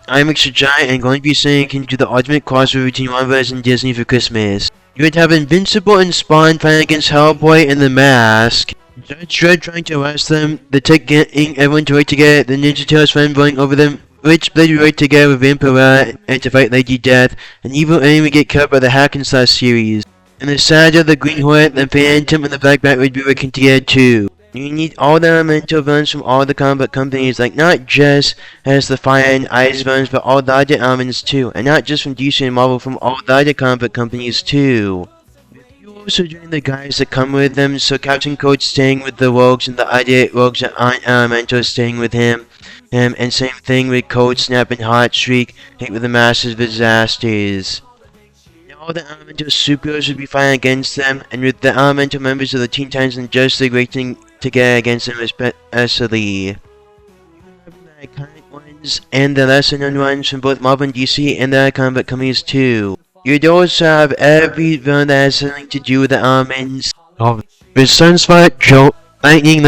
I'm Mr. Giant and going to be saying can do the ultimate crossover between Marvel and Disney for Christmas. You would have Invincible and Spawn fighting against Hellboy and the Mask. Judge Dredd trying to arrest them, the Tech getting everyone to work together, the Ninja Turtles fanboying over them, Rich Blade work together with Vampire and to fight Lady Death, an evil enemy get killed by the Hack and Slash series. And the Saga, the Green Hornet, the Phantom, and the Black Bat would be working together too. You need all the elemental villains from all the comic book companies, like not just as the Fire and Ice villains, but all the other elements too. And not just from DC and Marvel, from all the other comic book companies too. With you also doing the guys that come with them, so Captain Cold staying with the Rogues and the other Rogues that aren't elemental staying with him. And same thing with Cold Snap and Hot Streak, hit with the Massive Disasters. All the elemental superheroes would be fighting against them, and with the elemental members of the Teen Titans and Justice League working together against them especially. You have the iconic ones and the lesser known ones from both Marvel and DC and the comic book companies too. You'd also have every villain that has something to do with the elements. With Sunspot, Jolt, Lightning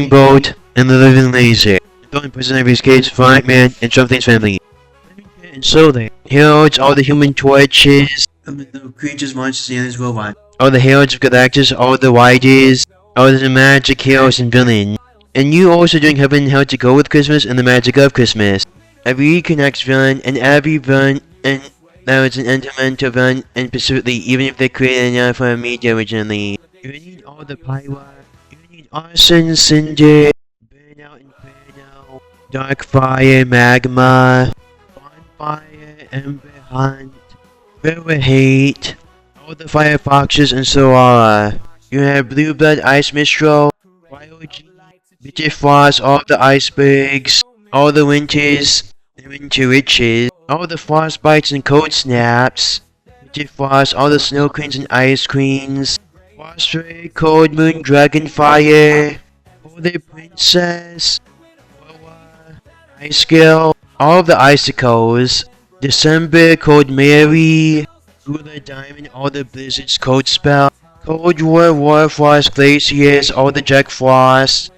Bolt, and the Living Laser. The only person that escapes Frogman and Something's family. And so the Heroes, all the Human Torches, the creatures, monsters, and aliens worldwide. All the Heroes of Galactus, all the Riders, all the magic heroes and villains. And you also doing Heaven and Hell to go with Christmas and the magic of Christmas. Every Connects villain and every villain and that was an elemental villain and specifically even if they created another for media originally. You need all the Pyro, you need Arson, Cinder, Burnout, Inferno, Darkfire, Magma, Bonfire, Ember Hunt, River Hate, all the Firefoxes and Solara. You have Blue Blood, Ice Mistral, Cryogy, Bitter Frost, all the Icebergs, all the Winters, and Winter Witches, all the Frostbites and Cold Snaps, Bitter Frost, all the Snow Queens and Ice Queens, Frost Ray, Cold Moon, Dragonfire, Polar Princess, Wawa, Ice Girl, all of the Icicles, December, Cold Mary, Cooler Diamond, all the Blizzard's Cold Spell, Cold War, War Frost, Glaciers, all the Jack Frost,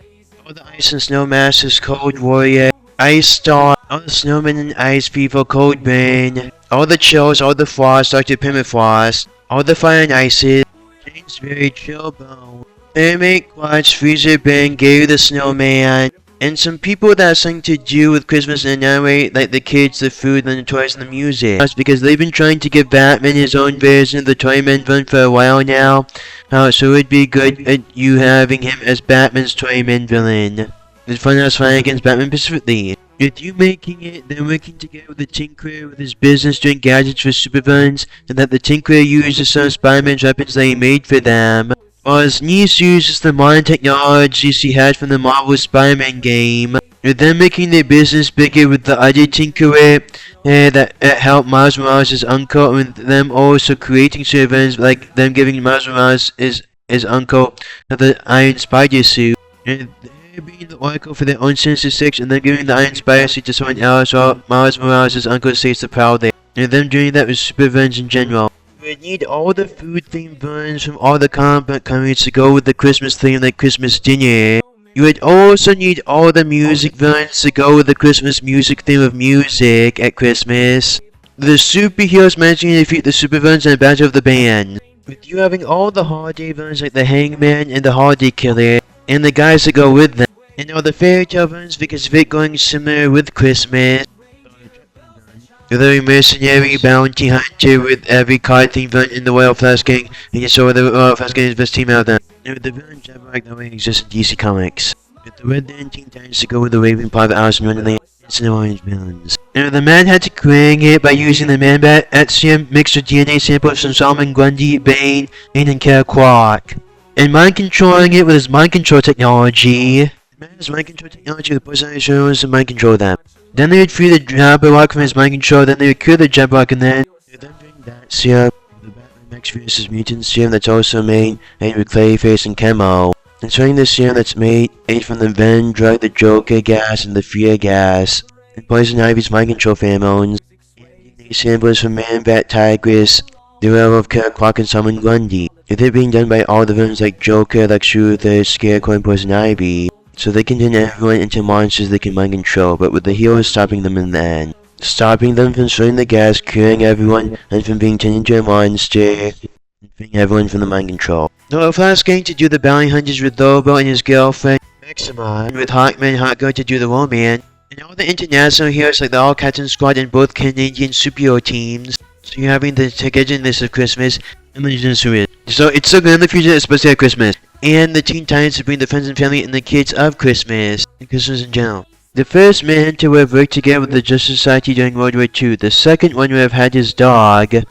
all the Ice and Snow Masters, Cold Warrior, Ice Star, all the Snowmen and Ice People, Cold Burn, all the Chills, all the Frost, Dr. Permafrost, all the Fire and Ices, Jamesbury, Chillbone, Mermaid, Quatch, Freezer, Ben, Gary the Snowman, and some people that have something to do with Christmas in another way, like the kids, the food, and the toys, and the music. That's because they've been trying to give Batman his own version of the Toyman villain for a while now. So it would be good at you having him as Batman's Toyman villain. It's fun as fighting against Batman specifically. With you making it, then working together with the Tinkerer with his business doing gadgets for supervillains, and that the Tinkerer uses some of Spider-Man's weapons that he made for them. While his niece uses the modern technologies she had from the Marvel Spider-Man game, with them making their business bigger with the other Tinkerer that helped Miles Morales' uncle, and them also creating supervillains like them giving Miles Morales his uncle the Iron Spider suit, and they're being the Oracle for their own Sinister Six, and then giving the Iron Spider suit to someone else while Miles Morales' uncle stays the proud there, and them doing that with supervillains in general. You would need all the food-themed villains from all the comic book companies to go with the Christmas theme like Christmas dinner. You would also need all the music villains to go with the Christmas music theme of music at Christmas. The superheroes managing to defeat the supervillains in the Battle of the Band. With you having all the holiday villains like the Hangman and the Holiday Killer, and the guys that go with them. And all the fairy tale villains because of it going similar with Christmas. The mercenary bounty hunter with every card themed villain in the Royal Flush Gang, and you saw the Royal Flush Gang is the best team out of them. And with the villain Jabberwock that way exists in DC Comics. With the Red Lantern Teen Titans to go with the Raven Pod of Alice in Wonderland, and the Orange villains. And with the Mad Hatter creating it by using the Man-Bat Axiom mixed with DNA samples from Solomon Grundy, Bane, and Kara Quark. And mind controlling it with his mind control technology. The man has mind control technology with personality shows and mind control them. Then they would free the Jabberwock from his mind control, then they would cure the Jabberwock, and then bring that serum, the Batman Max vs. Mutant serum that's also made with Clayface and Chemo. And showing the serum that's made from the Venom drug, the Joker gas, and the Fear gas. And Poison Ivy's mind control pheromones. And these samples from Man-Bat Tigress, the werewolf Kara Quark, and Solomon Grundy. If they're being done by all the villains like Joker, Lex Luthor, Scarecrow, and Poison Ivy. So they can turn everyone into monsters they can mind control, but with the heroes stopping them in the end. stopping them from spraying the gas, curing everyone, and from being turned into a monster, and freeing everyone from the mind control. No, Flash getting to do the bounty hunters with Lobo and his girlfriend, Maxima, and with Hawkman and Hawkgirl to do the Woman, and all the international heroes like the All Captain Squad and both Canadian superhero teams. So you're having the togetherness of Christmas, and then so it's so good in the future, especially at Christmas. And the Teen Titans to bring the friends and family and the kids of Christmas, and Christmas in general. The first Manhunter would have worked together with the Justice Society during World War II. The second one would have had his dog, and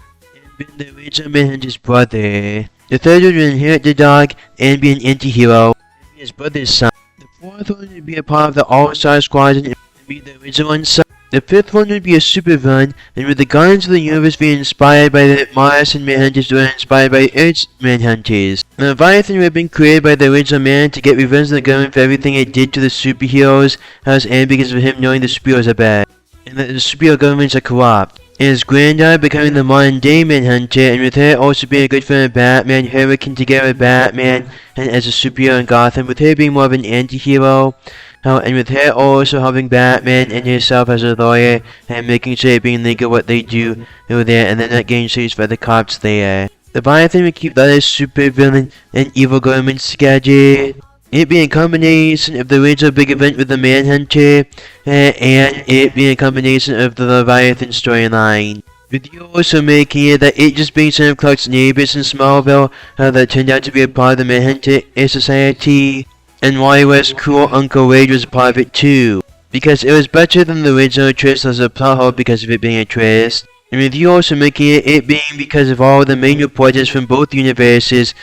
been the original Manhunter's brother. The third would inherit the dog and be an anti-hero, and be his brother's son. The fourth one would be a part of the All-Star Squadron and be the original one's son. The fifth one would be a supervillain, and with the Guardians of the Universe being inspired by the Morrison Manhunters who were inspired by Earth's Manhunters. The Leviathan would have been created by the original man to get revenge on the government for everything it did to the superheroes, and because of him knowing the superheroes are bad, and that the superhero governments are corrupt. And his granddaughter becoming the modern day Manhunter, and with her also being a good friend of Batman, her working together with Batman and as a superhero in Gotham, with her being more of an anti-hero. And with her also helping Batman and herself as a lawyer and making sure it being legal what they do over there and then not getting chased by the cops there. The Leviathan would keep the other supervillain and evil governments together. It being a combination of the original big event with the Manhunter and it being a combination of the Leviathan storyline. With you also making it that it just being some of Clark's neighbors in Smallville that turned out to be a part of the Manhunter Society. And Wally West's cool Uncle Wade was a part of it too, because it was better than the original twist as a plot hole because of it being a twist. And with you also making it being because of all the main reporters from both universes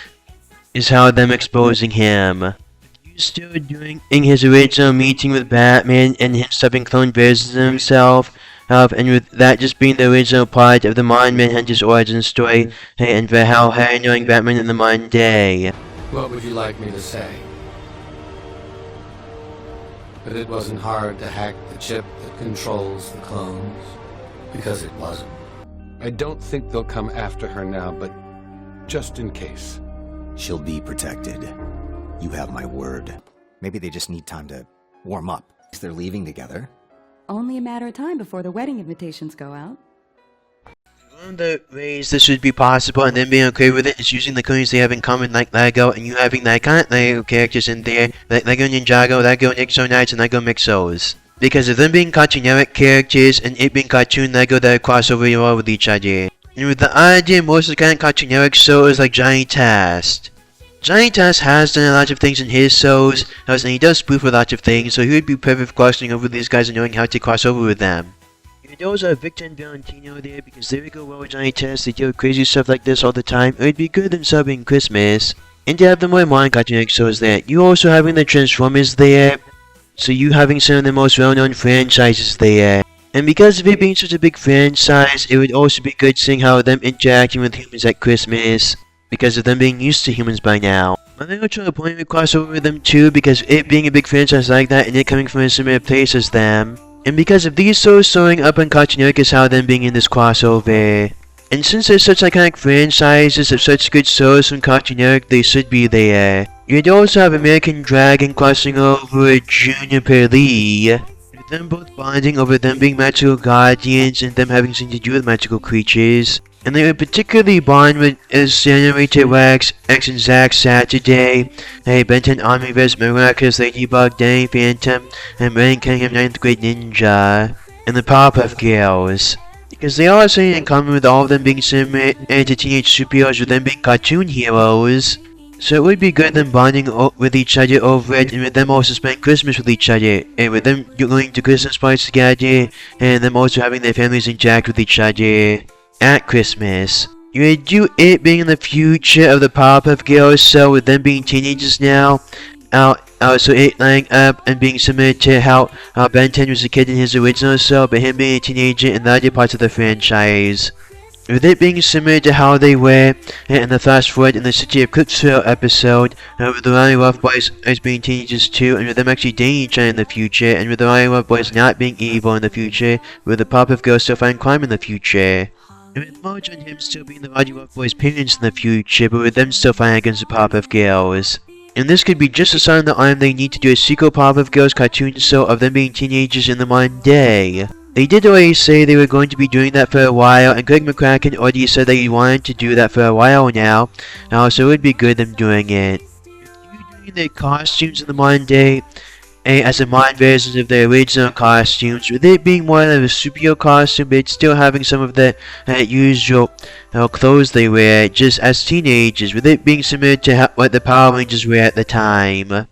is how them exposing him. With you still doing his original meeting with Batman and him stopping clone versions of himself, and with that just being the original part of the modern Manhunter's origin story, and for how Harry knowing Batman in the modern day. What would you like me to say? But it wasn't hard to hack the chip that controls the clones, because it wasn't. I don't think they'll come after her now, but just in case. She'll be protected. You have my word. Maybe they just need time to warm up. They're leaving together. Only a matter of time before the wedding invitations go out. One of the ways this would be possible and then being okay with it is using the companies they have in common like LEGO and you having the iconic LEGO characters in there like LEGO Ninjago, LEGO Nixo Knights, and LEGO Mixos. Because of them being cartoonic characters and it being cartoon LEGO that cross over well with each other. And with the idea most of the kind of cartoonic shows like Johnny Test. Johnny Test has done a lot of things in his shows, and he does spoof a lot of things, so he would be perfect for crossing over these guys and knowing how to cross over with them. Those are Victor and Valentino there because they would go well with Johnny Test. They do crazy stuff like this all the time. It would be good them subbing Christmas. And to have the more modern cartoon shows there. You also having the Transformers there. So you having some of the most well-known franchises there. And because of it being such a big franchise, it would also be good seeing how them interacting with humans at Christmas. Because of them being used to humans by now. My little to a point would cross over with them too because it being a big franchise like that and it coming from a similar place as them. And because of these shows showing up on Cartoon Network is how them being in this crossover. And since there's such iconic franchises of such good shows from Cartoon Network, they should be there. You'd also have American Dragon crossing over with Juniper Lee. With them both bonding over them being magical guardians and them having something to do with magical creatures. And they would particularly bond with Generator Rex, X and Zack Saturday, Ben 10 Omniverse, Miraculous Ladybug, Danny Phantom, and Rain Cunningham 9th Grade Ninja, and the Powerpuff Girls. Because they all have something in common with all of them being similar to teenage superheroes with them being cartoon heroes. So it would be good them bonding with each other over it and with them also spending Christmas with each other. And with them going to Christmas parties together and them also having their families interact with each other. At Christmas. You would do it being in the future of the Powerpuff Girls, so with them being teenagers now, so it lining up and being similar to how Ben 10 was a kid in his original show, but him being a teenager in the other parts of the franchise. With it being similar to how they were in the Flash Forward in the City of Clipsville episode, with the Ronnie Rough Boys as being teenagers too, and with them actually dating each other in the future, and with the Ronnie Rough Boys not being evil in the future, with the Powerpuff Girls still fighting crime in the future. And with Marge and him still being the Roddy Rough Boys' parents in the future, but with them still fighting against the Powerpuff Girls. And this could be just a sign of the arm they need to do a sequel Powerpuff Girls cartoon show of them being teenagers in the modern day. They did already say they were going to be doing that for a while, and Greg McCracken already said that he wanted to do that for a while now. So it would be good them doing it. With you doing the costumes in the modern day, as a modern version of the original costumes, with it being more of a superhero costume, but still having some of the usual clothes they wear just as teenagers, with it being similar to what the Power Rangers were at the time. And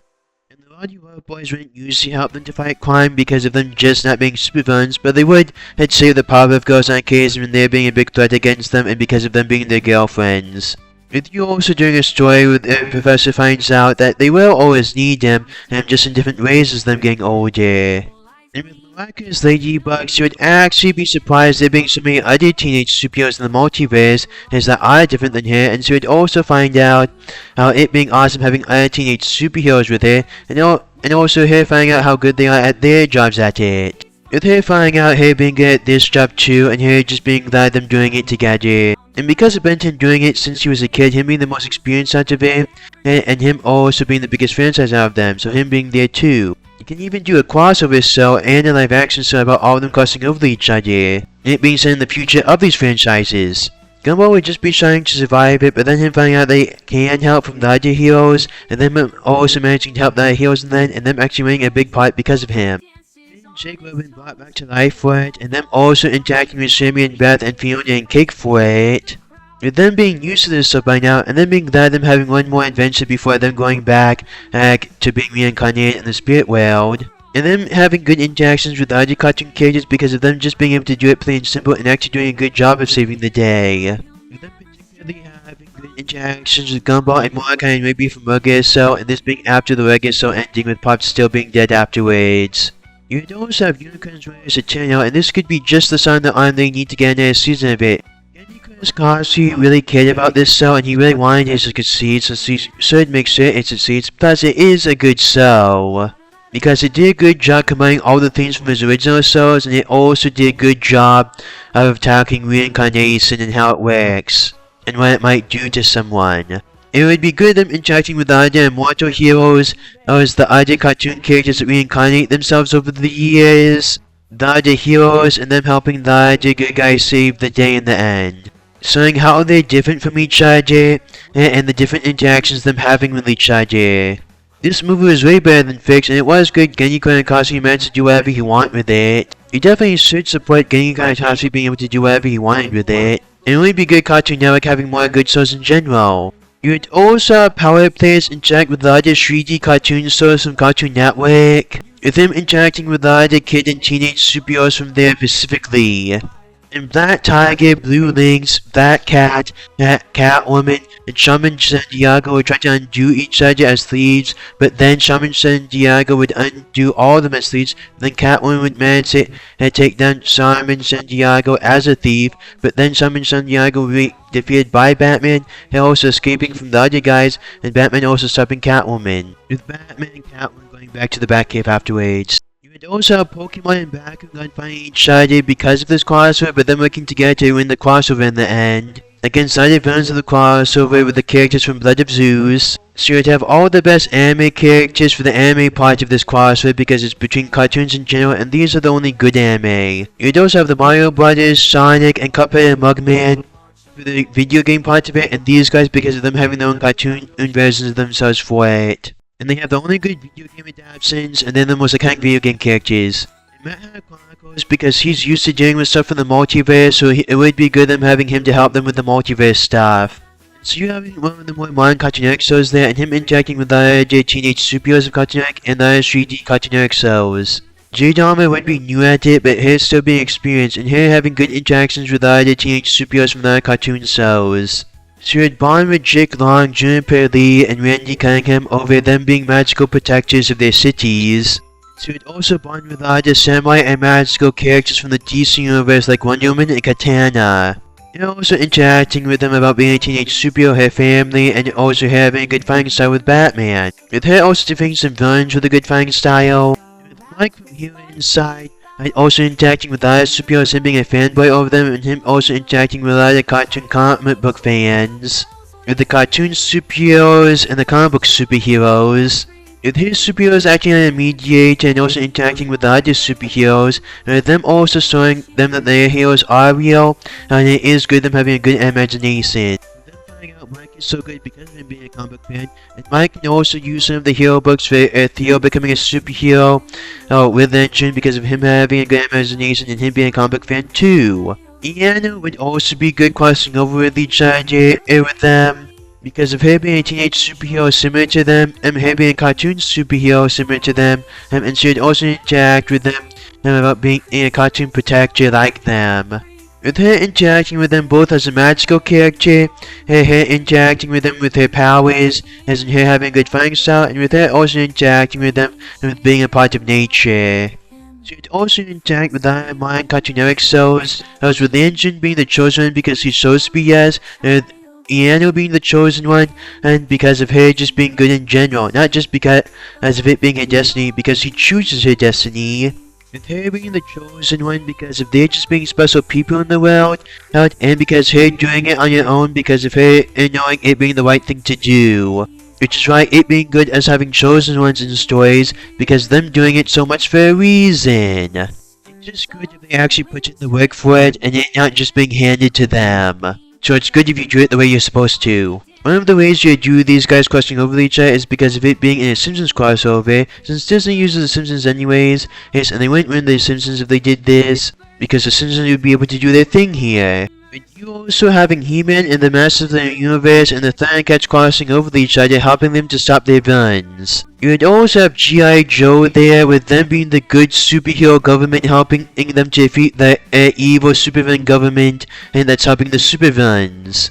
the Roddy Road Boys wouldn't usually help them to fight crime because of them just not being supervillains, but they would save the power of girls on occasion when they're being a big threat against them and because of them being their girlfriends. With you also doing a story where the professor finds out that they will always need them, and just in different ways as them getting older. And with Miraculous Ladybugs, you would actually be surprised there being so many other teenage superheroes in the multiverse as that are different than her, and so you'd also find out how it being awesome having other teenage superheroes with her, and also her finding out how good they are at their jobs at it. With her finding out her being good at this job too, and her just being glad them doing it together. And because of Benton doing it since he was a kid, him being the most experienced out of it, and him also being the biggest franchise out of them, so him being there too. You can even do a crossover show and a live action show about all of them crossing over each other, and it being set in the future of these franchises. Gumball would just be trying to survive it, but then him finding out they can help from the other heroes, and then also managing to help the other heroes, and them actually winning a big part because of him. Jake would have been brought back to life for it, and them also interacting with Sammy and Beth and Fiona and Cake for it. With them being used to this stuff by now, and then being glad them having one more adventure before them going back to being reincarnated in the spirit world. And them having good interactions with the other cartoon characters because of them just being able to do it plain and simple and actually doing a good job of saving the day. With them particularly having good interactions with Gumball and Mordecai and maybe from Regular Cell, and this being after the Regular Cell ending with Pop still being dead afterwards. You'd also have Unicorn's Raiders to turn out, and this could be just the sign that they need to get another season of it. Unicorn's Cosby really cared about this show, and he really wanted it to succeed, so he should make sure it succeeds, plus it is a good show. Because it did a good job combining all the themes from his original shows, and it also did a good job of tackling reincarnation and how it works, and what it might do to someone. It would be good them interacting with the other immortal heroes, as the other cartoon characters that reincarnate themselves over the years, the other heroes, and them helping the other good guys save the day in the end. Showing how they're different from each other, and the different interactions them having with each other. This movie was way better than Fix, and it was good getting Genndy Cosby managed to do whatever he wanted with it. You definitely should support Genndy Cosby being able to do whatever he wanted with it. And it would be good Cartoon Network having more good shows in general. You would also have Power Players interact with the other 3D cartoon shows from Cartoon Network, with them interacting with the other kid and teenage superheroes from there specifically. And Black Tiger, Blue Lynx, Black Cat, Catwoman, and Shaman Sandiego would try to undo each other as thieves, but then Shaman Sandiego would undo all of them as thieves, then Catwoman would manage to take down Shaman Sandiego as a thief, but then Shaman Sandiego would be defeated by Batman, and also escaping from the other guys, and Batman also stopping Catwoman, with Batman and Catwoman going back to the Batcave afterwards. You would also have Pokemon and Bakugan fighting each other because of this crossover, but then working together to win the crossover in the end, against other villains of the crossover with the characters from Blood of Zeus. So you would have all the best anime characters for the anime part of this crossover because it's between cartoons in general, and these are the only good anime. You would also have the Mario Brothers, Sonic, and Cuphead and Mugman for the video game part of it, and these guys because of them having their own cartoon versions of themselves for it. And they have the only good video game adaptations, and then the most iconic video game characters. And Matt had Chronicles because he's used to dealing with stuff from the multiverse, so it would be good them having him to help them with the multiverse stuff. So you having one of the more modern Cartoon Network shows there, and him interacting with the other teenage superheroes of Cartoon Network and the other 3D Cartoon Network shows. J-Dharma would be new at it, but her still being experienced, and her having good interactions with the other teenage superheroes from the other cartoon shows. She would bond with Jake Long, Juniper Lee, and Randy Cunningham over them being magical protectors of their cities. She would also bond with other samurai and magical characters from the DC universe like Wonder Woman and Katana. And also interacting with them about being a teenage superhero, her family, and also having a good fighting style with Batman. With her also defeating some villains with a good fighting style. And with Mike from Hero Inside, and also interacting with other superheroes, him being a fanboy over them, and him also interacting with other cartoon comic book fans. With the cartoon superheroes and the comic book superheroes. With his superheroes acting on a mediator and also interacting with the other superheroes, and with them also showing them that their heroes are real, and it is good them having a good imagination. With them finding out Mike is so good because of him being a comic book fan, and Mike can also use some of the hero books for Theo becoming a superhero with Engine because of him having a good imagination and him being a comic book fan too. Iana would also be good crossing over with each other with them. Because of her being a teenage superhero similar to them, and her being a cartoon superhero similar to them, and she would also interact with them about being a cartoon protector like them. With her interacting with them both as a magical character, her interacting with them with her powers, as in her having a good fighting style, and with her also interacting with them and with being a part of nature. She would also interact with the Mayan cartoonic shows, as with the Engine being the chosen one because he's supposed to be yes, and with Iano being the chosen one, and because of her just being good in general, not just because of it being her destiny, because she chooses her destiny. With her being the chosen one because of there just being special people in the world, and because her doing it on her own because of her knowing it being the right thing to do. Which is why it being good as having chosen ones in stories, because them doing it so much for a reason. It's just good if they actually put in the work for it, and it not just being handed to them. So it's good if you do it the way you're supposed to. One of the ways you do these guys crossing over each other is because of it being in a Simpsons crossover, since Disney uses the Simpsons anyways, yes, and they wouldn't win the Simpsons if they did this, because the Simpsons would be able to do their thing here. But you also having He-Man and the Masters of the Universe and the Thundercats crossing over each other, helping them to stop their villains. You would also have G.I. Joe there, with them being the good superhero government helping them to defeat the evil supervillain government, and that's helping the supervillains.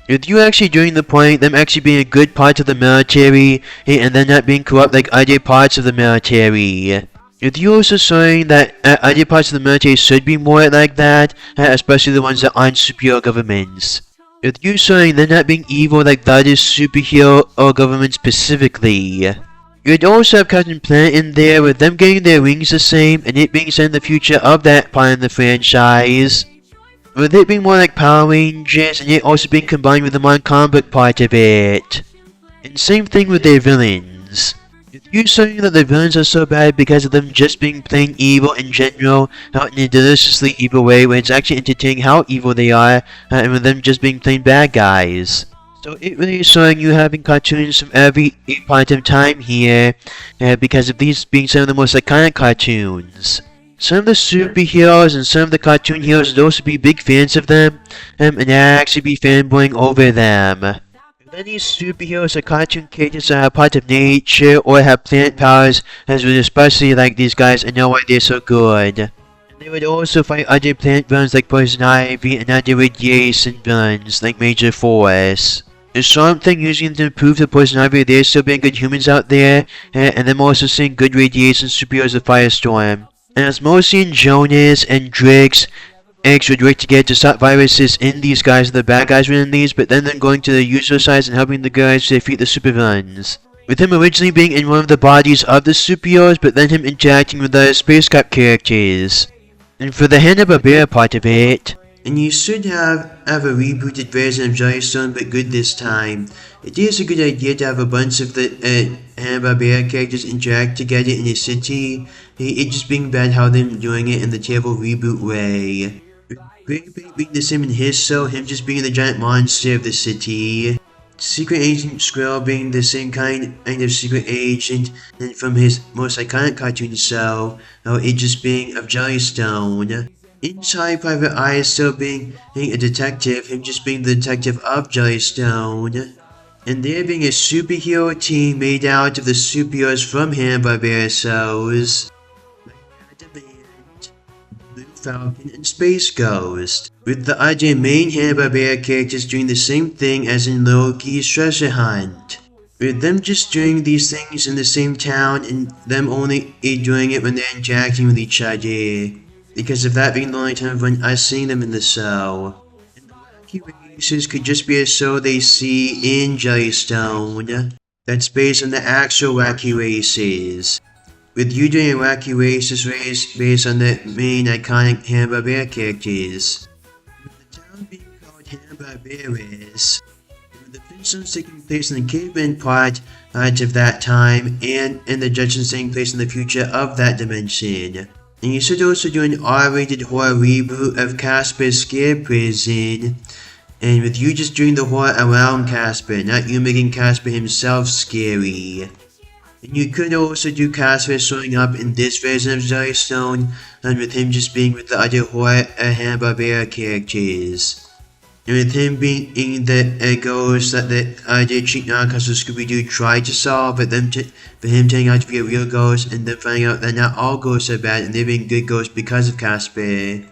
With you actually doing the point, them actually being a good part of the military, and then not being corrupt like other parts of the military. With you also showing that other parts of the military should be more like that, especially the ones that aren't superhero governments. With you showing they're not being evil like the other superhero or government specifically. You'd also have Captain Planet in there, with them getting their wings the same, and it being set in the future of that part of the franchise. With it being more like Power Rangers, and it also being combined with the modern comic book part of it. And same thing with their villains. With you saying that the villains are so bad because of them just being plain evil in general, not in a deliciously evil way, where it's actually entertaining how evil they are, and with them just being plain bad guys. So it really is showing you having cartoons from every point of time here, because of these being some of the most iconic cartoons. Some of the superheroes and some of the cartoon heroes would also be big fans of them, and actually be fanboying over them. Many superheroes are cartoon characters that are part of nature or have planet powers, as would especially like these guys and know why they're so good. And they would also fight other planet villains like Poison Ivy and other radiation villains like Major Force. There's something using them to prove to Poison Ivy there's still being good humans out there, and them also seeing good radiation superheroes of Firestorm. And as Mosi and Jonas and Drix X would work together to stop viruses in these guys, the bad guys within these, but then them going to the user sides and helping the guys to defeat the supervillains. With him originally being in one of the bodies of the superheroes, but then him interacting with the Space Cop characters. And for the Hanna-Barbera part of it, and you should have a rebooted version of Jellystone, but good this time. It is a good idea to have a bunch of the Hanna-Barbera characters interact together in a city. It just being bad how they're doing it in the terrible reboot way. Great being the same in his show, him just being the giant monster of the city. Secret Agent Squirrel being the same kind of secret agent and from his most iconic cartoon show, it just being of Jellystone. Inside Private Eye still being a detective, him just being the detective of Jellystone. And there being a superhero team made out of the superheroes from Hanna-Barbera shows. Falcon and Space Ghost, with the other main Hanna-Barbera characters doing the same thing as in Loki's Treasure Hunt. With them just doing these things in the same town and them only doing it when they're interacting with each other. Because of that being the only time when I'm seeing them in the show. And the Wacky Races could just be a show they see in Jellystone that's based on the actual Wacky Races. With you doing a Wacky Races race based on the main iconic Hanna-Barbera characters. With the town being called Hanna-Barbera's, and with the Flintstones taking place in the caveman part of that time, and the Jetsons taking place in the future of that dimension. And you should also do an R-rated horror reboot of Casper's Scare Prison, and with you just doing the horror around Casper, not you making Casper himself scary. And you could also do Casper showing up in this version of Jellystone, and with him just being with the other horror Hanna-Barbera characters. And with him being the ghost that the other cheat knockoffs of Scooby-Doo tried to solve, but for him turning out to be a real ghost, and then finding out that not all ghosts are bad, and they're being good ghosts because of Casper.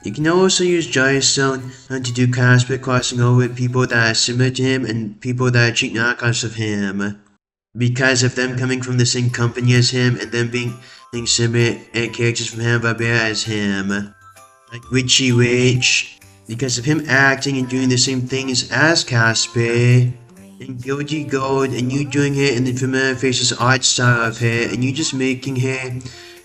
You can also use Jellystone to do Casper crossing over with people that are similar to him and people that are cheat knockoffs of him, because of them coming from the same company as him and them being similar characters from Hanna-Barbera as him, like Richie Rich. Because of him acting and doing the same things as Casper, and Guilty Gold, and you doing it in the familiar faces art style of her, and you just making her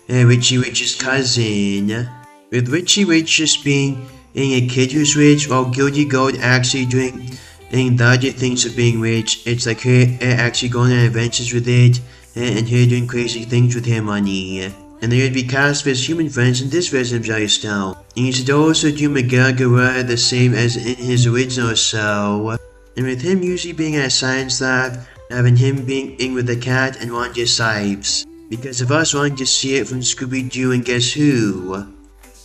Richie Rich's cousin. With Richie Rich just being a kid who's rich, while Guilty Gold actually doing the other things of being rich. It's like her actually going on adventures with it, and her doing crazy things with her money. And there would be Casper's human friends in this version of Jellystone. And you should also do Miguel Guerrero the same as in his original show. And with him usually being at a science lab, having him being in with the cat and Wanda Sipes, because of us wanting to see it from Scooby-Doo and Guess Who.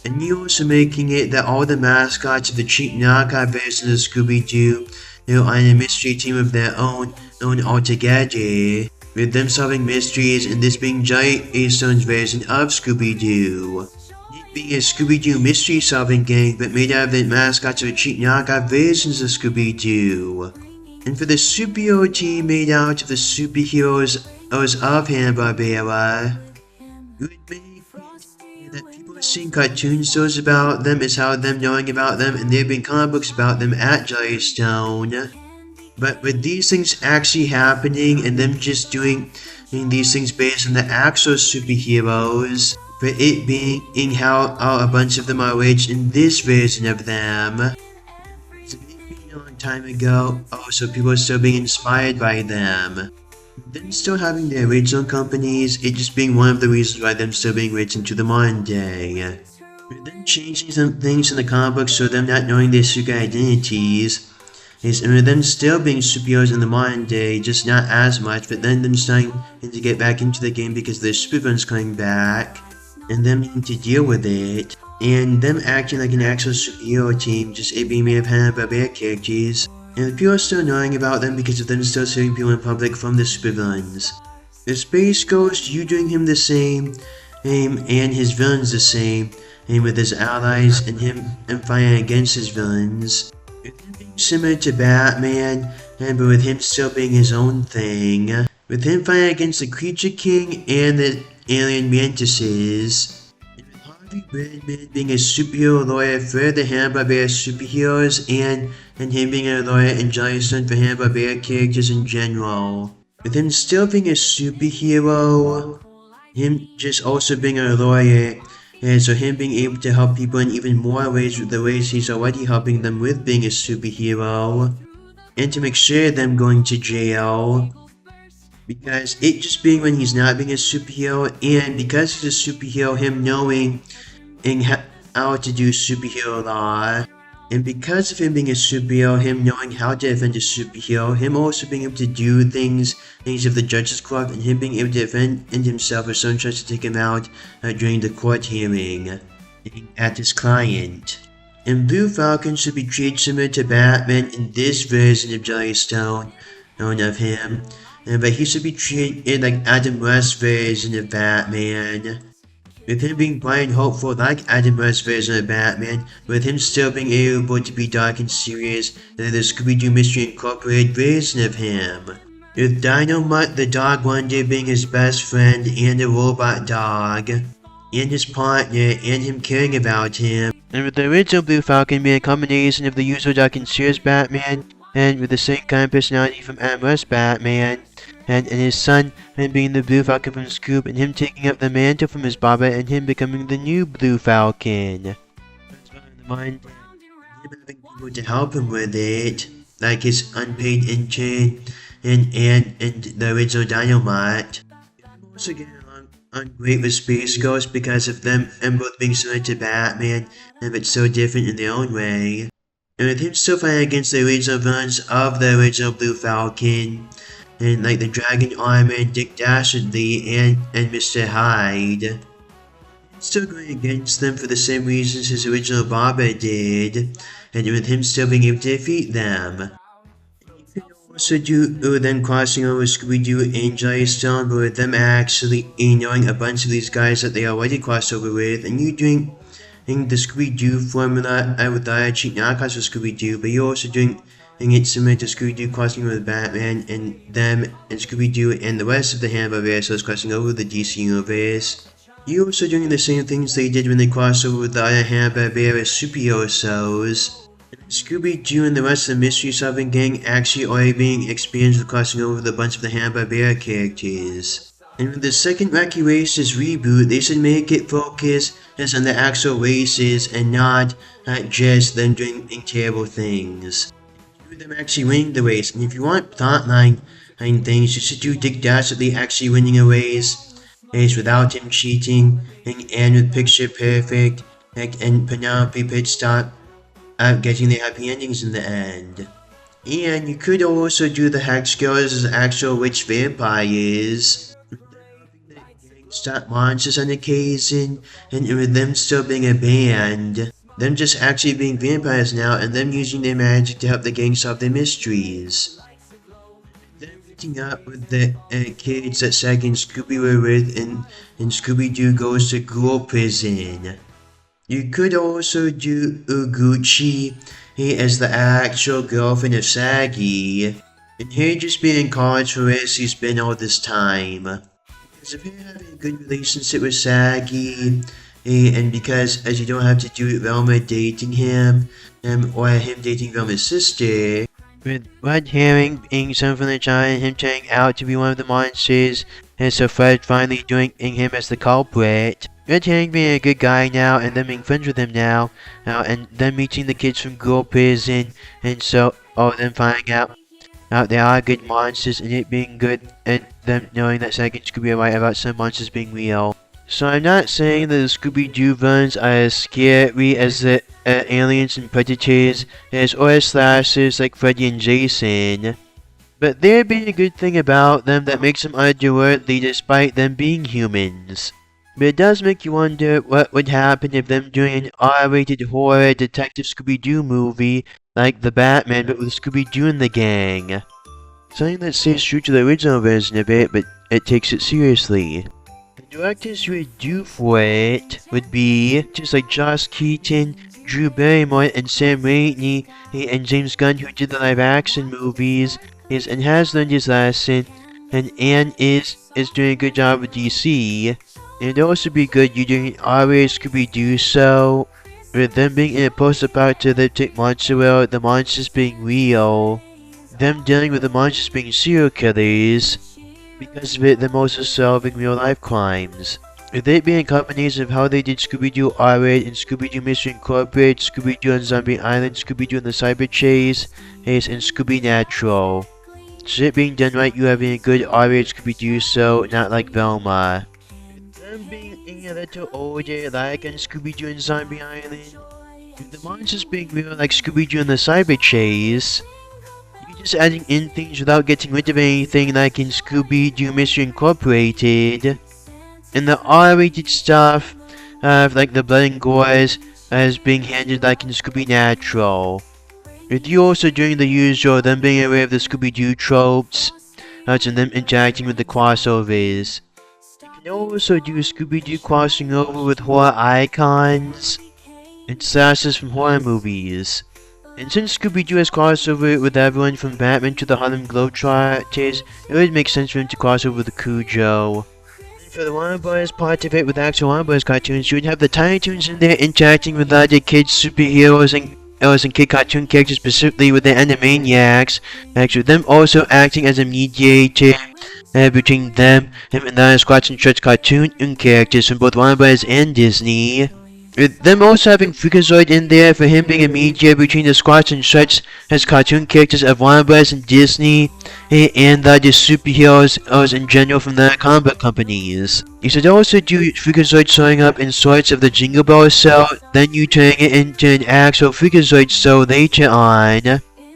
And you also making it that all the mascots of the cheap knockoff version of Scooby-Doo are on a mystery team of their own altogether, with them solving mysteries, and this being Jellystone's version of Scooby-Doo. It being a Scooby-Doo mystery solving gang, but made out of the mascots of the cheap knockoff versions of Scooby-Doo. And for the superhero team made out of the superheroes of Hanna-Barbera, you would make it that people are seeing cartoon shows about them is how them knowing about them, and there have been comic books about them at Jellystone. But with these things actually happening, and them just doing these things based on the actual superheroes, for it being how a bunch of them are rich in this version of them. So it being a long time ago, so people are still being inspired by them. Them still having their original companies, it just being one of the reasons why them still being rich into the modern day. With them changing some things in the comic books, so them not knowing their secret identities, and with them still being superheroes in the modern day, just not as much, but then them starting to get back into the game because their supervillains coming back, and them needing to deal with it, and them acting like an actual superhero team, just it being made of Hanna-Barbera characters, and the people are still knowing about them because of them still saving people in public from the supervillains. The Space Ghost, you doing him the same, and his villains the same, and with his allies, and him fighting against his villains. With him being similar to Batman, but with him still being his own thing. With him fighting against the Creature King and the Alien Mantises. And with Harvey Birdman being a superhero lawyer for the Hanna-Barbera superheroes, and him being a lawyer in Jellystone for Hanna-Barbera characters in general. With him still being a superhero, him just also being a lawyer, and so him being able to help people in even more ways with the ways he's already helping them with being a superhero, and to make sure them going to jail, because it just being when he's not being a superhero, and because he's a superhero, him knowing how to do superhero law, and because of him being a superhero, him knowing how to defend a superhero, him also being able to do things of the Judge's Club, and him being able to defend himself if someone tries to take him out during the court hearing at his client. And Blue Falcon should be treated similar to Batman in this version of Jellystone, of him, but he should be treated like Adam West's version of Batman. With him being bright and hopeful like Adam West's version of Batman, with him still being able to be dark and serious like the Scooby-Doo Mystery Incorporated version of him. With Dynamite the Dog Wonder being his best friend and a robot dog, and his partner, and him caring about him. And with the original Blue Falcon being a combination of the usual dark and serious Batman, and with the same kind of personality from Adam West's Batman, and his son, and being the Blue Falcon from Scoop, and him taking up the mantle from his Baba, and him becoming the new Blue Falcon. That's why in the mind, him having people to help him with it, like his unpaid intern and the original Dynamite. I'm also getting along on great with Space Ghost because of them and both being similar to Batman, but so different in their own way. And with him still fighting against the original villains of the original Blue Falcon, and like the Dragon Armor, Dick Dastardly, and Mr. Hyde. Still going against them for the same reasons his original Barber did, and with him still being able to defeat them. You could also do them crossing over Scooby-Doo and Jellystone, but with them actually ignoring a bunch of these guys that they already crossed over with, and you doing the Scooby-Doo formula with the cheap knockoffs of Scooby-Doo, but you're also doing it similar to Scooby-Doo crossing over with Batman and them and Scooby-Doo and the rest of the Hanna-Barbera crossing over the DC Universe. You're also doing the same things they did when they crossed over with the other Hanna-Barbera superhero shows. Scooby-Doo and the rest of the Mystery Solving Gang actually already being experienced with crossing over with a bunch of the Hanna-Barbera characters. And with the second Wacky Races reboot, they should make it focus just on the actual races and not just them doing terrible things. Do them actually winning the race, and if you want plotline things, you should do Dick Dastardly actually winning a race without him cheating, and with Picture Perfect and Penelope Pitstop getting the happy endings in the end. And you could also do the Hex Girls as actual witch vampires. Stop monsters on occasion, and with them still being a band. Them just actually being vampires now, and them using their magic to help the gang solve their mysteries. Them meeting up with the kids that Shaggy and Scooby were with, and Scooby-Doo goes to Ghoul Prison. You could also do Uguchi as the actual girlfriend of Shaggy, and her just being in college for where she's been all this time. Because of her having a good relationship with Shaggy, and because as you don't have to do Velma dating him, or him dating Velma's sister, with Red Herring being son from the giant, him turning out to be one of the monsters, and so Fred finally doing him as the culprit. Red Herring being a good guy now, and them being friends with him now, and them meeting the kids from Ghoul Prison, and so all of them finding out they are good monsters, and it being good, and them knowing that Shaggy and Scooby are right about some monsters being real. So I'm not saying that the Scooby-Doo villains are as scary as the aliens and predators or slashers like Freddy and Jason, but there being a good thing about them that makes them otherworldly despite them being humans. But it does make you wonder what would happen if them doing an R-rated horror detective Scooby-Doo movie like The Batman but with Scooby-Doo in the gang. Something that stays true to the original version of it, but it takes it seriously. The directors who would do for it would be just like Joss Keaton, Drew Barrymore, and Sam Raimi, and James Gunn, who did the live-action movies, and has learned his lesson, and is doing a good job with DC. And it'd also be good you doing an R-rated Scooby-Doo show, with them being in a post-apocalyptic monster world, the monsters being real, them dealing with the monsters being serial killers. Because of it, them also solving real-life crimes. With it being a combination of how they did Scooby-Doo R-rated and Scooby-Doo Mystery Incorporated, Scooby-Doo on Zombie Island, Scooby-Doo and the Cyber Chase, and Scooby Natural. So it being done right, you having a good R-rated Scooby-Doo show, not like Velma. With them being a little older, like on Scooby-Doo and Zombie Island, with the monsters being real like Scooby-Doo and the Cyber Chase, just adding in things without getting rid of anything like in Scooby-Doo Mystery Incorporated, and the R-rated stuff like the blood and gores as being handled like in Scooby Natural. With you also doing the usual, them being aware of the Scooby-Doo tropes, and them interacting with the crossovers. You can also do Scooby-Doo crossing over with horror icons and slashers from horror movies. And since Scooby-Doo has crossed over with everyone from Batman to the Harlem Globetrotters, it would make sense for him to cross over with Cujo. And for the Warner Bros. Part of it with actual Warner Bros. Cartoons, you would have the Tiny Toons in there interacting with other kids, superheroes, and kid cartoon characters, specifically with the Animaniacs, actually with them also acting as a mediator between them and the Squatch and Stretch cartoon characters from both Warner Bros. And Disney. With them also having Freakazoid in there for him being a mediator between the squads and such as cartoon characters of Warner Bros. And Disney, and the superheroes in general from the comic book companies. You should also do Freakazoid showing up in sorts of the Jingle Bell cell, then you turning it into an actual Freakazoid cell later on.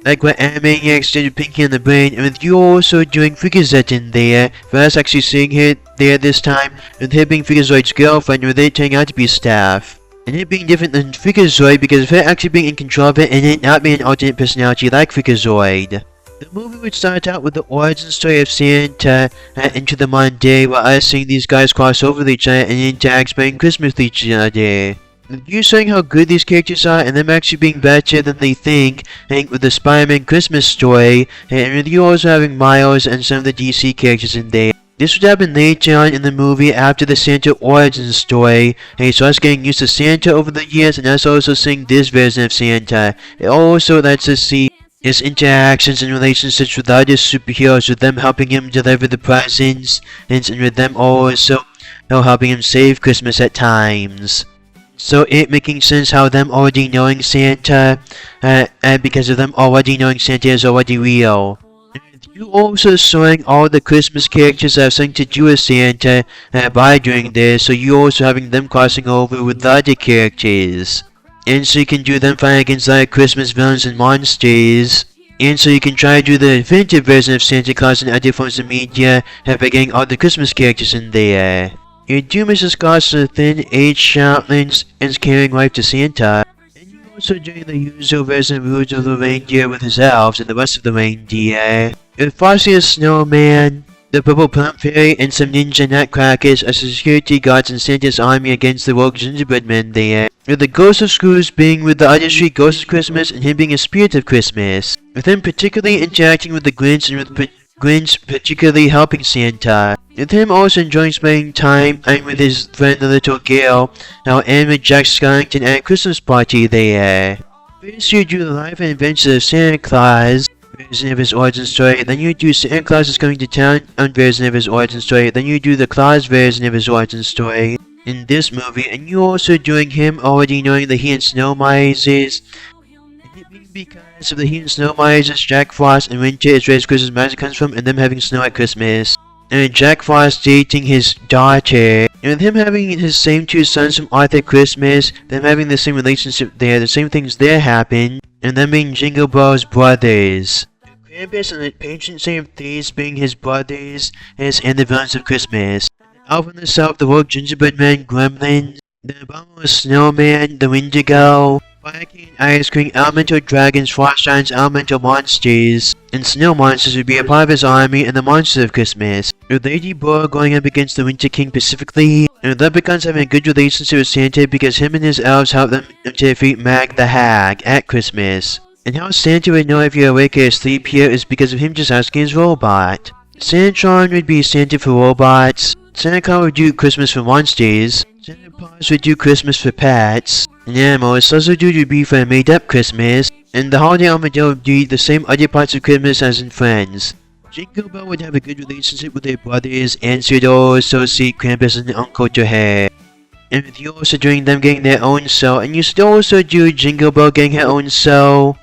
Like what Animaniacs did with Pinky and the Brain, and with you also doing Freakazoid in there, for us actually seeing her there this time, with her being Freakazoid's girlfriend, with it turning out to be Staff. And it being different than Freakazoid because of her actually being in control of it and it not being an alternate personality like Freakazoid. The movie would start out with the origin story of Santa into the modern day, while us seeing these guys cross over with each other and interact spending Christmas with each other. With you saying how good these characters are and them actually being better than they think, and with the Spider-Man Christmas story, and with you also having Miles and some of the DC characters in there. This would happen later on in the movie after the Santa origin story, and so us getting used to Santa over the years and us also seeing this version of Santa. It also lets us see his interactions and relationships with other superheroes, with them helping him deliver the presents, and with them also helping him save Christmas at times. So it making sense how them already knowing Santa, and because of them already knowing Santa is already real. You also showing all the Christmas characters that have something to do with Santa by doing this, so you also having them crossing over with the other characters. And so you can do them fighting against other Christmas villains and monsters. And so you can try to do the definitive version of Santa Claus and other forms of media by getting all the Christmas characters in there. You do Mrs. Claus the thin, aged Shoutlands and caring wife to Santa. And you also doing the usual version of Rudolph the Reindeer with his elves and the rest of the reindeer. With Frosty the Snowman, the Purple Plum Fairy, and some ninja nutcrackers as security guards in Santa's army against the rogue gingerbread men there. With the Ghost of Scrooge being with the other street Ghost of Christmas and him being a spirit of Christmas. With him particularly interacting with the Grinch and with Grinch particularly helping Santa. With him also enjoying spending time with his friend the little girl, and with Jack Skellington at a Christmas party there. First you do the life and adventures of Santa Claus version of his origin story, then you do Santa Claus is coming to town version of his origin story, then you do the Claus version of his origin story in this movie, and you also doing him already knowing that he and Snow Misers, and it being because of the he and Snow Misers, Jack Frost and Winter is where his Christmas magic comes from, and them having snow at Christmas. And Jack Frost dating his daughter, and with him having his same two sons from Arthur Christmas, them having the same relationship there, the same things there happen, and them being Jingle Bell's brothers. Krampus and the patron saint of thieves being his brothers, and the villains of Christmas. Out from the south, the rogue gingerbread man, Gremlins, the abominable snowman, the Wendigo, Fire King and Ice King, elemental dragons, frost giants, elemental monsters, and snow monsters would be a part of his army, and the monsters of Christmas. With Lady Boar going up against the Winter King specifically, and Leprechauns having a good relationship with Santa because him and his elves help them to defeat Mag the Hag at Christmas. And how Santa would know if you're awake or asleep here is because of him just asking his robot. Santatron would be Santa for robots, Santa Claus would do Christmas for monsters, Santa Claus would do Christmas for pets, and animals, Suzzle Dude would be for a made-up Christmas, and the Holiday Armadillo would do the same other parts of Christmas as in Friends. Jingle Bell would have a good relationship with their brothers, and so would also see Krampus and Uncle to her. And with you also doing them getting their own cell, and you should also do Jingle Bell getting her own cell.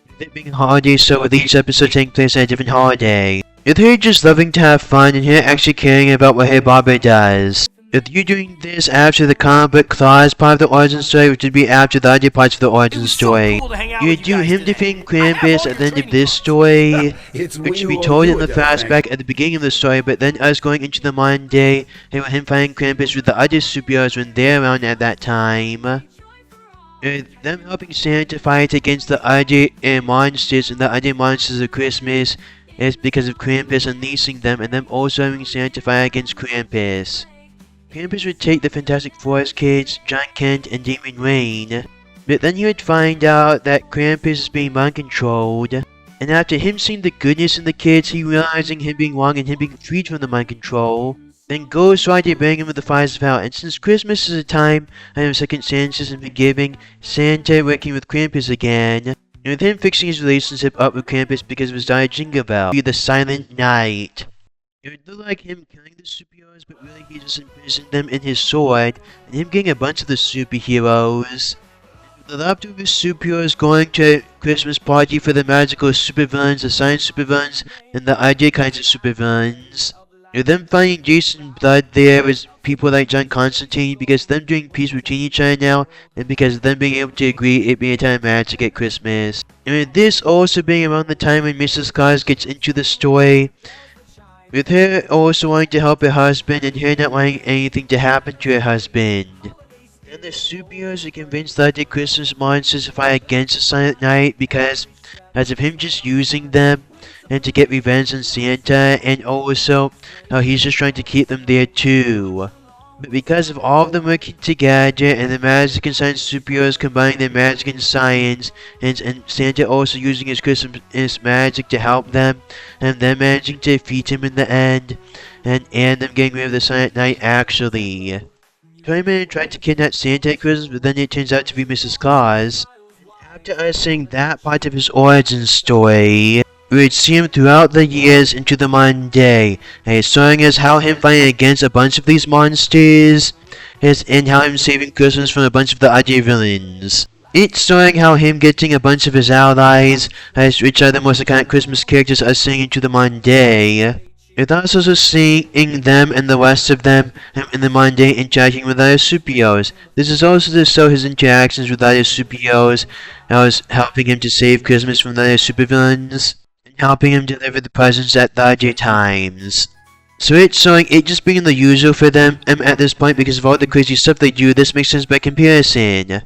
With it being a holiday, so with each episode taking place at a different holiday. With her just loving to have fun, and her actually caring about what her barber does. With you doing this after the comic book Claus part of the origin story, which would be after the other parts of the origin story. So cool you would do him defeating Krampus at the end of this story, which would be told in the flashback at the beginning of the story, but then us going into the modern day, and with him fighting Krampus with the other superheroes when they're around at that time. With them helping Santa fight against the other monsters and the other monsters of Christmas is because of Krampus unleashing them, and them also having Santa fight against Krampus. Krampus would take the Fantastic Forest kids, John Kent and Damon Wayne, but then you would find out that Krampus is being mind-controlled, and after him seeing the goodness in the kids, he realizing him being wrong and him being freed from the mind control, then Ghost Rider banging with the fires of hell, and since Christmas is a time of second chances and forgiving, Santa working with Krampus again, and with him fixing his relationship up with Krampus because of his daughter Jingle Bell, the Silent Night. It would look like him killing the superheroes, but really he just imprisoned them in his sword, and him getting a bunch of the superheroes. The leftover superheroes going to a Christmas party for the magical supervillains, the science supervillains, and the idea kinds of supervillains. With them finding Jason Blood there was people like John Constantine, because them doing peace between each other now, and because of them being able to agree it being a time of magic at Christmas. And with this also being around the time when Mrs. Claus gets into the story, with her also wanting to help her husband and her not wanting anything to happen to her husband. Then the superheroes are convinced that the Christmas monsters fight against the Silent Night because as of him just using them and to get revenge on Santa, and also how he's just trying to keep them there too. But because of all of them working together and the magic and science superheroes combining their magic and science, and Santa also using his Christmas magic to help them, and them managing to defeat him in the end, and them getting rid of the Silent Night actually. Toyman tried to kidnap Santa at Christmas, but then it turns out to be Mrs. Claus. After us seeing that part of his origin story, we would see him throughout the years into the modern day, and showing us how him fighting against a bunch of these monsters, and how him saving Christmas from a bunch of the idea villains. It's showing how him getting a bunch of his allies, which are the most iconic Christmas characters, are seeing into the modern day. It's also seeing them and the rest of them in the modern day interacting with other superheroes. This is also to show his interactions with other superheroes, how it's helping him to save Christmas from the other supervillains, and helping him deliver the presents at larger times. So it's showing it just being the usual for them at this point because of all the crazy stuff they do. This makes sense by comparison.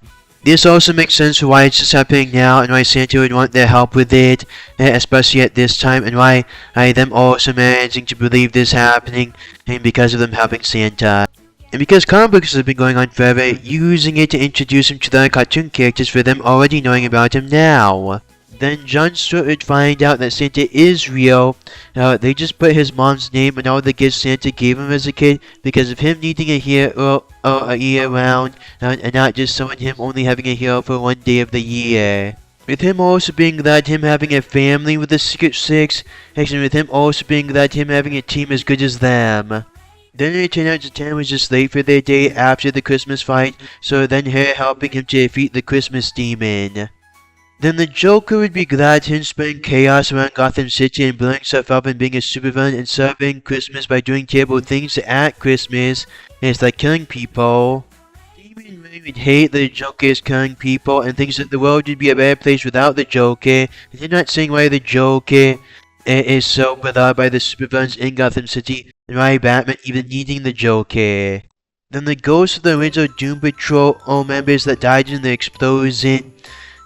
This also makes sense for why it's just happening now and why Santa would want their help with it, especially at this time, and why them also managing to believe this happening, and because of them helping Santa. And because comic books have been going on forever, using it to introduce him to the cartoon characters for them already knowing about him now. Then Jon Stewart would find out that Santa is real. They just put his mom's name on all the gifts Santa gave him as a kid because of him needing a hero a year round, and not just someone him only having a hero for one day of the year. With him also being glad him having a family with the Secret Six, and with him also being glad him having a team as good as them. Then it turned out Zatanna was just late for their day after the Christmas fight, so then her helping him to defeat the Christmas demon. Then the Joker would be glad him spreading chaos around Gotham City and blowing stuff up and being a supervillain and celebrating Christmas by doing terrible things at Christmas, and it's like killing people. Damian Wayne would hate that the Joker is killing people and thinks that the world would be a better place without the Joker, and they're not saying why the Joker is so beloved by the supervillains in Gotham City, and why Batman even needing the Joker. Then the ghosts of the original Doom Patrol members that died in the explosion,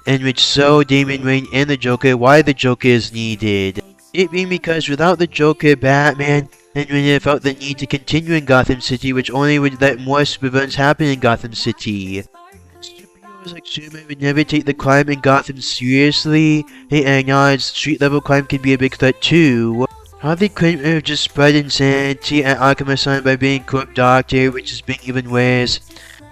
and which show Damian Wayne and the Joker why the Joker is needed. It being because without the Joker, Batman and Wayne felt the need to continue in Gotham City, which only would let more supervillains happen in Gotham City. Superheroes like Superman would never take the crime in Gotham seriously, and acknowledge street level crime can be a big threat too. How they couldn't have just spread insanity at Arkham Asylum by being corrupt doctor, which is being even worse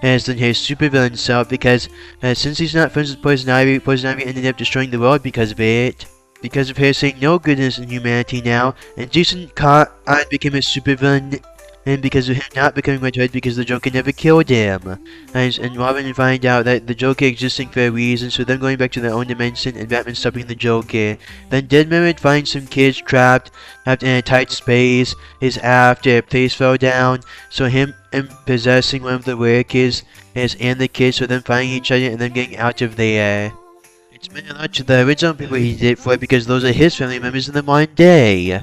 than his supervillain self, because since he's not friends with Poison Ivy ended up destroying the world because of it. Because of her saying no goodness in humanity now, and Jason Todd became a supervillain, and because of him not becoming Red Hood because the Joker never killed him. And Robin would find out that the Joker existing for a reason, so them going back to their own dimension and Batman stopping the Joker. Then Deadman would find some kids trapped in a tight space is after a place fell down, so him possessing one of the workers and the kids, so them finding each other and them getting out of there. It's meant a lot to the original people he did it for because those are his family members in the modern day.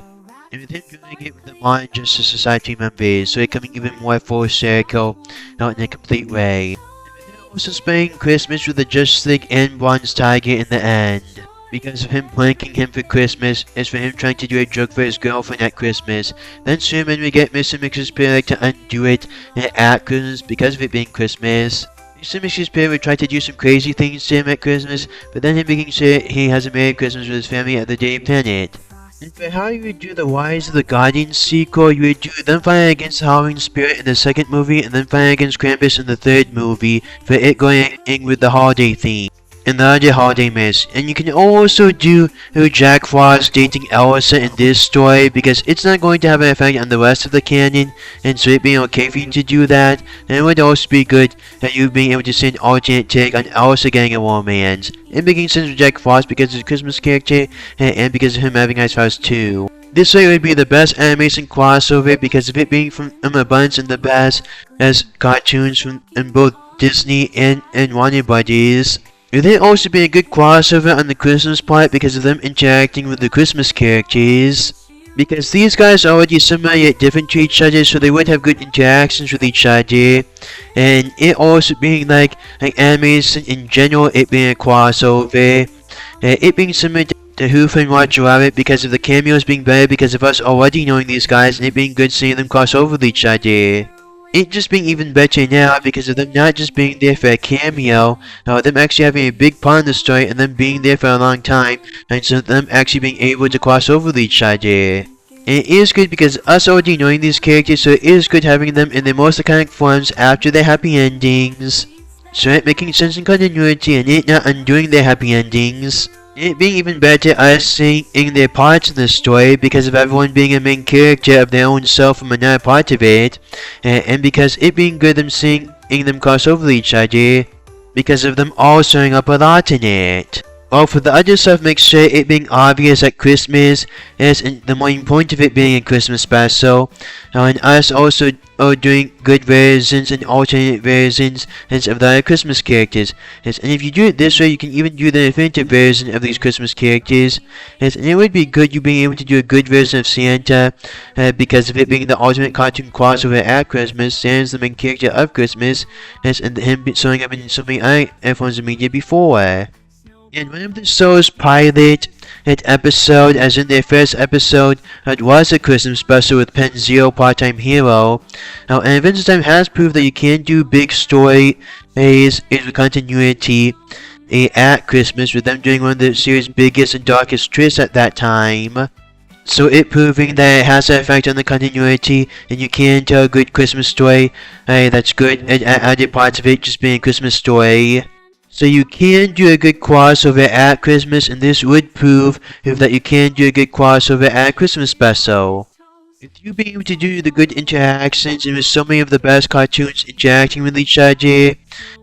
And with him doing it with the modern Justice Society members, so it coming even more full circle, not in a complete way. And with him also spending Christmas with the Justice League and Bronze Tiger in the end. Because of him pranking him for Christmas, is for him trying to do a joke for his girlfriend at Christmas. Then Superman would get Mr. Mixer's spirit to undo it at Christmas because of it being Christmas. Mr. Mixer's spirit would try to do some crazy things to him at Christmas, but then him making sure he has a Merry Christmas with his family at the Day Planet. And for how you would do the Rise of the Guardians sequel, you would do them fighting against the Halloween Spirit in the second movie, and then fighting against Krampus in the third movie, for it going in with the holiday theme. in the other holiday myths. And you can also do Jack Frost dating Elsa in this story, because it's not going to have an effect on the rest of the canon, and so it being okay for you to do that. And it would also be good that you being able to see an alternate take on Elsa getting a romance. It making sense with Jack Frost because he's a Christmas character, and because of him having Ice House too. This way would be the best animation crossover because of it being from a bunch of the best as cartoons from in both Disney and Warner Brothers. It would also be a good crossover on the Christmas part because of them interacting with the Christmas characters. Because these guys are already similar yet different to each other, so they would have good interactions with each other. And it also being like animation in general, it being a crossover. It being similar to Who Framed Roger Rabbit because of the cameos being better because of us already knowing these guys, and it being good seeing them cross over with each other. It just being even better now because of them not just being there for a cameo, them actually having a big part in the story and them being there for a long time, and so them actually being able to cross over with each other. And it is good because us already knowing these characters, so it is good having them in their most iconic forms after their happy endings. So it making sense in continuity and it not undoing their happy endings. It being even better us seeing their parts in the story because of everyone being a main character of their own self from another part of it, and because it being good them seeing them cross over each other because of them all showing up a lot in it. Well, for the other stuff, make sure it being obvious at Christmas is the main point of it being a Christmas special, and us also doing good versions and alternate versions of the other Christmas characters. And if you do it this way, you can even do the definitive version of these Christmas characters. And it would be good you being able to do a good version of Santa, because of it being the ultimate cartoon crossover at Christmas. Santa's the main character of Christmas, and him showing up in so many other forms of media before. And one of the show's pilot episode, as in their first episode, it was a Christmas special with Pen Zero Part-Time Hero. Now, and Adventure Time has proved that you can do big stories with continuity at Christmas, with them doing one of the series' biggest and darkest twists at that time. So it proving that it has an effect on the continuity, and you can tell a good Christmas story that's good at other parts of it just being a Christmas story. So you can do a good crossover at Christmas, and this would prove that you can do a good crossover at Christmas special. With you being able to do the good interactions, and with so many of the best cartoons interacting with each other,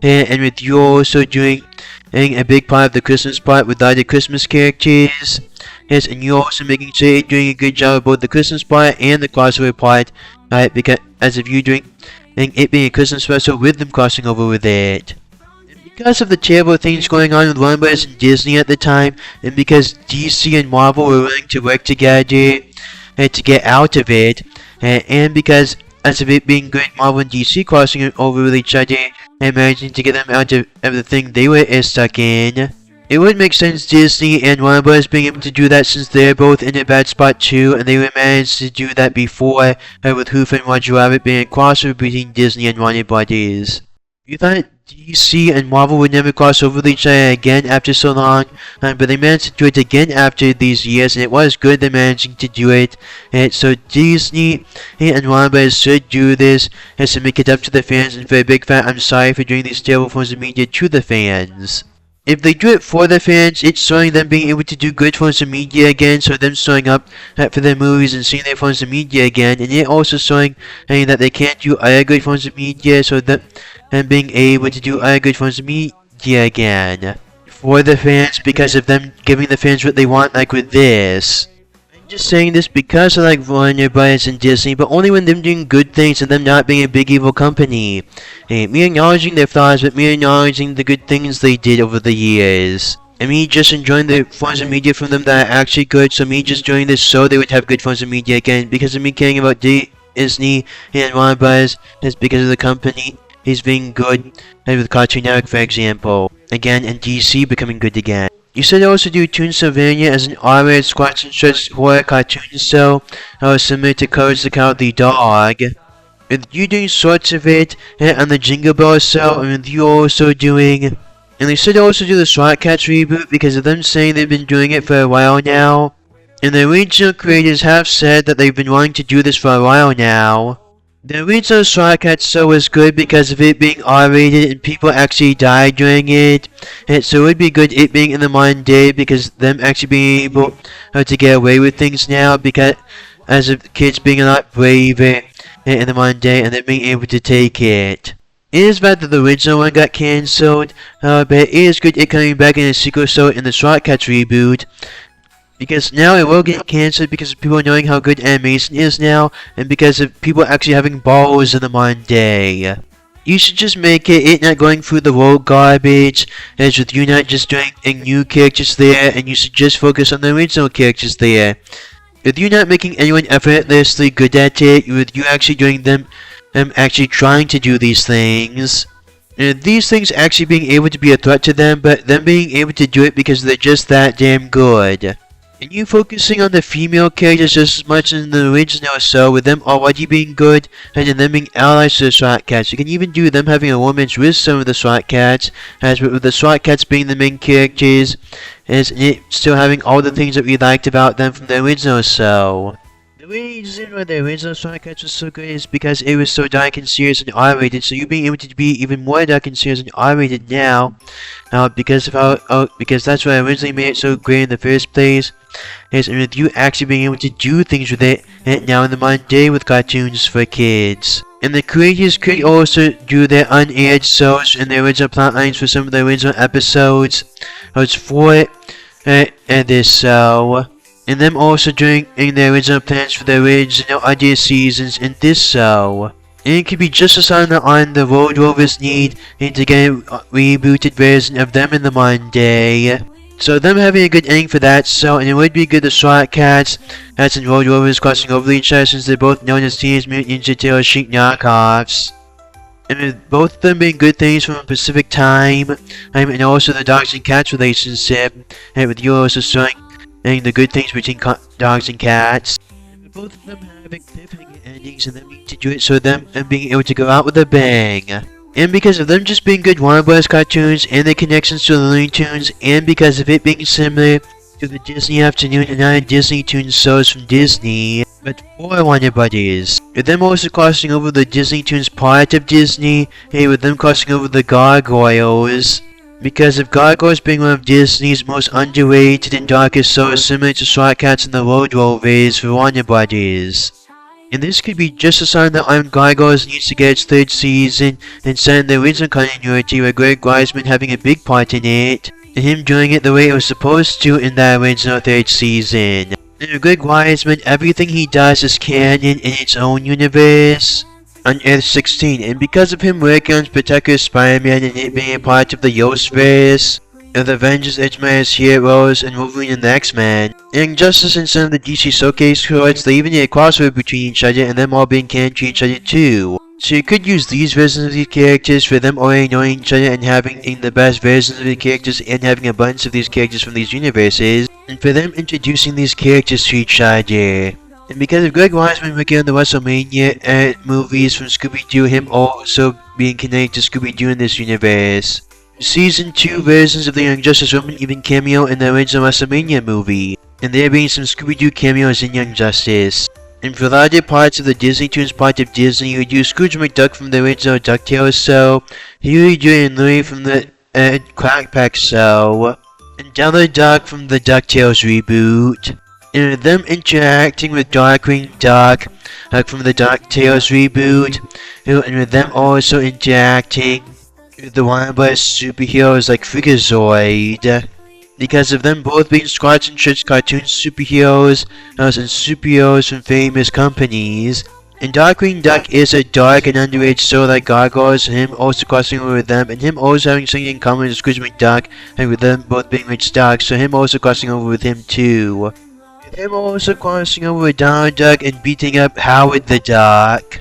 and with you also doing a big part of the Christmas part with other Christmas characters, yes, and you also making sure you're doing a good job of both the Christmas part and the crossover part, right, because as of you doing it being a Christmas special with them crossing over with it. Because of the terrible things going on with Warner Bros. And Disney at the time, and because DC and Marvel were willing to work together to get out of it, and because as of it being good, Marvel and DC crossing over with each other and managing to get them out of the thing they were stuck in, it would make sense Disney and Warner Bros. Being able to do that since they're both in a bad spot too, and they were managed to do that before with Who Framed Roger Rabbit being a crossover between Disney and Warner Bros. You thought DC and Marvel would never cross over with each other again after so long, but they managed to do it again after these years, and it was good they're managing to do it. And so Disney and Warner Bros. Should do this to make it up to the fans, and for a big fat I'm sorry for doing these terrible forms of media to the fans. If they do it for the fans, it's showing them being able to do good forms of media again, so them showing up for their movies and seeing their forms of media again, and it also showing that they can't do other good forms of media, so that and being able to do other good forms of media again for the fans because of them giving the fans what they want, like with this. I'm just saying this because I like Warner Bros. And Disney, but only when them doing good things and them not being a big evil company. Me acknowledging their flaws, but me acknowledging the good things they did over the years. And me just enjoying the forms of media from them that are actually good, so me just doing this so they would have good forms of media again, because of me caring about Disney and Warner Bros. Is because of the company is being good, and with Cartoon Network for example, again, and DC becoming good again. You said also do Toon Sylvania as an R-rated Squatch and Stretch horror cartoon show, similar to Courage the Cowardly Dog. With you doing sorts of it on the Jingle Bell show, and with you also doing, and they should also do the SWAT Cats reboot because of them saying they've been doing it for a while now. And the original creators have said that they've been wanting to do this for a while now. The original Swat Cat show was good because of it being R-rated and people actually died during it. And so it would be good it being in the modern day because them actually being able to get away with things now because as of kids being a lot braver in the modern day and them being able to take it. It is bad that the original one got cancelled, but it is good it coming back in a sequel show in the Swat Cats reboot. Because now it will get cancelled because of people knowing how good animation is now, and because of people actually having balls in the modern day. You should just make it not going through the old garbage, as with you not just doing new characters there, and you should just focus on the original characters there. With you not making anyone effortlessly good at it, with you actually doing them actually trying to do these things. And these things actually being able to be a threat to them, but them being able to do it because they're just that damn good. And you focusing on the female characters just as much as in the original show, with them already being good, and then them being allies to the SWAT Cats. You can even do them having a romance with some of the SWAT Cats, as with the SWAT Cats being the main characters, and it still having all the things that we liked about them from the original show. The reason why the original SWAT Cats was so good is because it was so dark and serious and R-rated, so you being able to be even more dark and serious and R-rated now, because that's what originally made it so great in the first place. And with you actually being able to do things with it, and now in the modern day with cartoons for kids. And the creators could also do their unaired shows and their original plotlines for some of the original episodes for this show. And them also doing their original plans for the original idea seasons in this show. And it could be just as on the Road Rovers need and to get a rebooted version of them in the modern day. So them having a good ending for that show, and it would be good the SWAT Cats, Cats and Road Rovers crossing over each other since they're both known as Teenage Mutant Ninja Turtles chic knockoffs. And with both of them being good things from a Pacific time, and also the dogs and cats relationship, and with you also showing the good things between dogs and cats. And with both of them having cliffhanger endings and them needing to do it so them and being able to go out with a bang. And because of them just being good Warner Bros. Cartoons and their connections to the Looney Tunes, and because of it being similar to the Disney Afternoon and other Disney Toons shows from Disney, but for Warner Brothers. With them also crossing over the Disney Toons part of Disney, and with them crossing over the Gargoyles. Because of Gargoyles being one of Disney's most underrated and darkest shows similar to SWAT Cats and the Road Rovers for Warner Brothers. And this could be just a sign that Gargoyles needs to get its third season, and set in the original continuity with Greg Weisman having a big part in it, and him doing it the way it was supposed to in that original third season. And with Greg Weisman, everything he does is canon in its own universe on Earth 16, and because of him working on Spectacular Spider-Man and it being a part of the Yoastverse, of the Avengers, X-Men's Heroes, and Wolverine and the X-Men. And Injustice and some of the DC Showcase cards, they even need a crossover between each other and them all being canon to each other too. So you could use these versions of these characters for them already knowing each other and having the best versions of the characters and having a bunch of these characters from these universes, and for them introducing these characters to each other. And because of Greg Weisman working on the WrestleMania movies from Scooby-Doo, him also being connected to Scooby-Doo in this universe. Season 2 versions of the Young Justice woman even cameo in the original WrestleMania movie, and there being some Scooby-Doo cameos in Young Justice. And for the other parts of the Disney Toons part of Disney, you would use Scrooge McDuck from the original DuckTales show, Huey, Dewey, and Louie from the Quack Pack show, and Donald Duck from the DuckTales reboot. And with them interacting with Darkwing Duck from the DuckTales reboot, and with them also interacting with the Warner Bros. Superheroes like Freakazoid, because of them both being Squats and Shirts cartoon superheroes and superheroes from famous companies. And Darkwing Duck is a dark and underrated show like Gargoyles, and him also crossing over with them, and him also having something in common with Scrooge McDuck, and with them both being rich dogs, so him also crossing over with him too. With him also crossing over with Donald Duck and beating up Howard the Duck.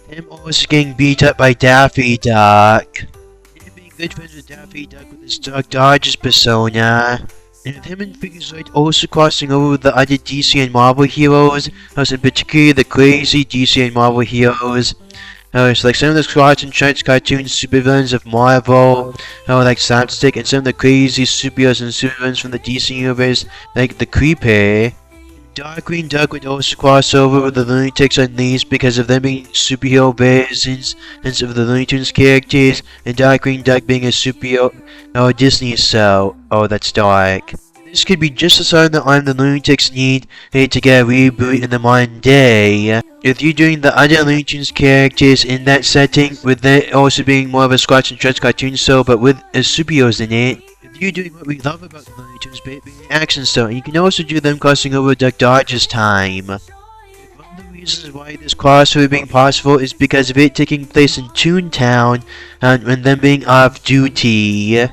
Him also getting beat up by Daffy Duck. Him being good friends with Daffy Duck with his Duck Dodgers persona. And with him and Freakazoid also crossing over with the other DC and Marvel heroes, in particular the crazy DC and Marvel heroes. It's like some of the Squats and Shirts cartoon supervillains of Marvel, like Slapstick, and some of the crazy superheroes and supervillains from the DC universe, like the Creeper. Darkwing Duck would also cross over with the Lunatics Unleashed because of them being superhero versions of the Looney Tunes characters, and Darkwing Duck being a superhero Disney show. Oh, that's dark. This could be just the sort of the arm the Lunatics need to get a reboot in the modern day. If you're doing the other Looney Tunes characters in that setting, with that also being more of a Scratch and Stretch cartoon show, but with superheroes in it, if you're doing what we love about the Looney Tunes being an action show, and you can also do them crossing over Duck Dodge's time. One of the reasons why this crossover being possible is because of it taking place in Toontown, and them being off duty, and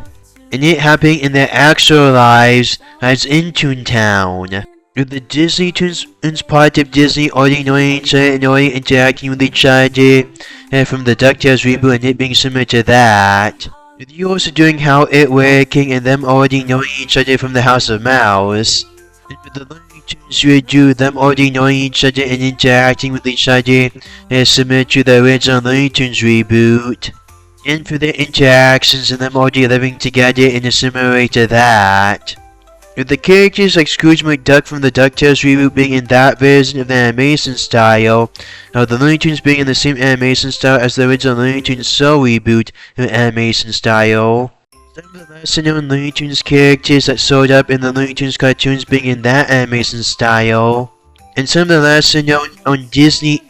it happening in their actual lives as in Toontown. With the Disney Tunes part of Disney already knowing each other and already interacting with each other from the DuckTales reboot, and it being similar to that. With you also doing How It Working and them already knowing each other from the House of Mouse. And with the Looney Tunes you do them already knowing each other and interacting with each other similar to the original Looney Tunes reboot. And for their interactions and them already living together in a similar way to that. With the characters like Scrooge McDuck from the DuckTales reboot being in that version of the animation style, the Looney Tunes being in the same animation style as the original Looney Tunes show reboot in animation style. Some of the lesser known Looney Tunes characters that showed up in the Looney Tunes cartoons being in that animation style. And some of the lesser known on Disney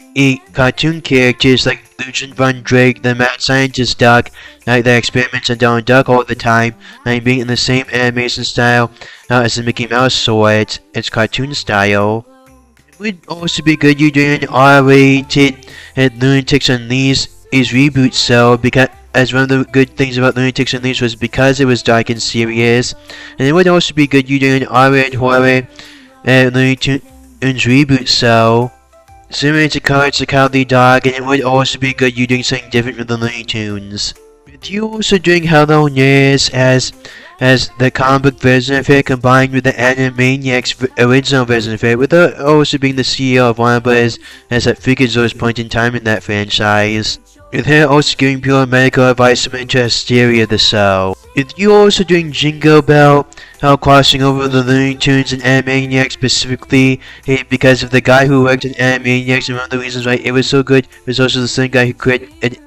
cartoon characters like Lucian Von Drake, the mad scientist duck, like their experiments on Donald Duck all the time, like being in the same animation style as the Mickey Mouse sort, its cartoon style. It would also be good you doing an R-rated Lunatics Unleashed reboot show, because as one of the good things about Lunatics Unleashed was because it was dark and serious, and it would also be good you doing an R-rated horror Looney Tunes reboot show. Similar to Cards like Cowardly Dog, and it would also be good you doing something different with the Looney Tunes. With you also doing Hello Nurse as the comic book version of it combined with the Animaniacs original version of it, with her also being the CEO of Warner Bros. As at Freakazoid's point in time in that franchise. With her also giving pure medical advice similar to Hysteria the show. With you also doing Jingle Bell, crossing over the Looney Tunes and Animaniacs specifically, because of the guy who worked on Animaniacs, and one of the reasons why it was so good was also the same guy who created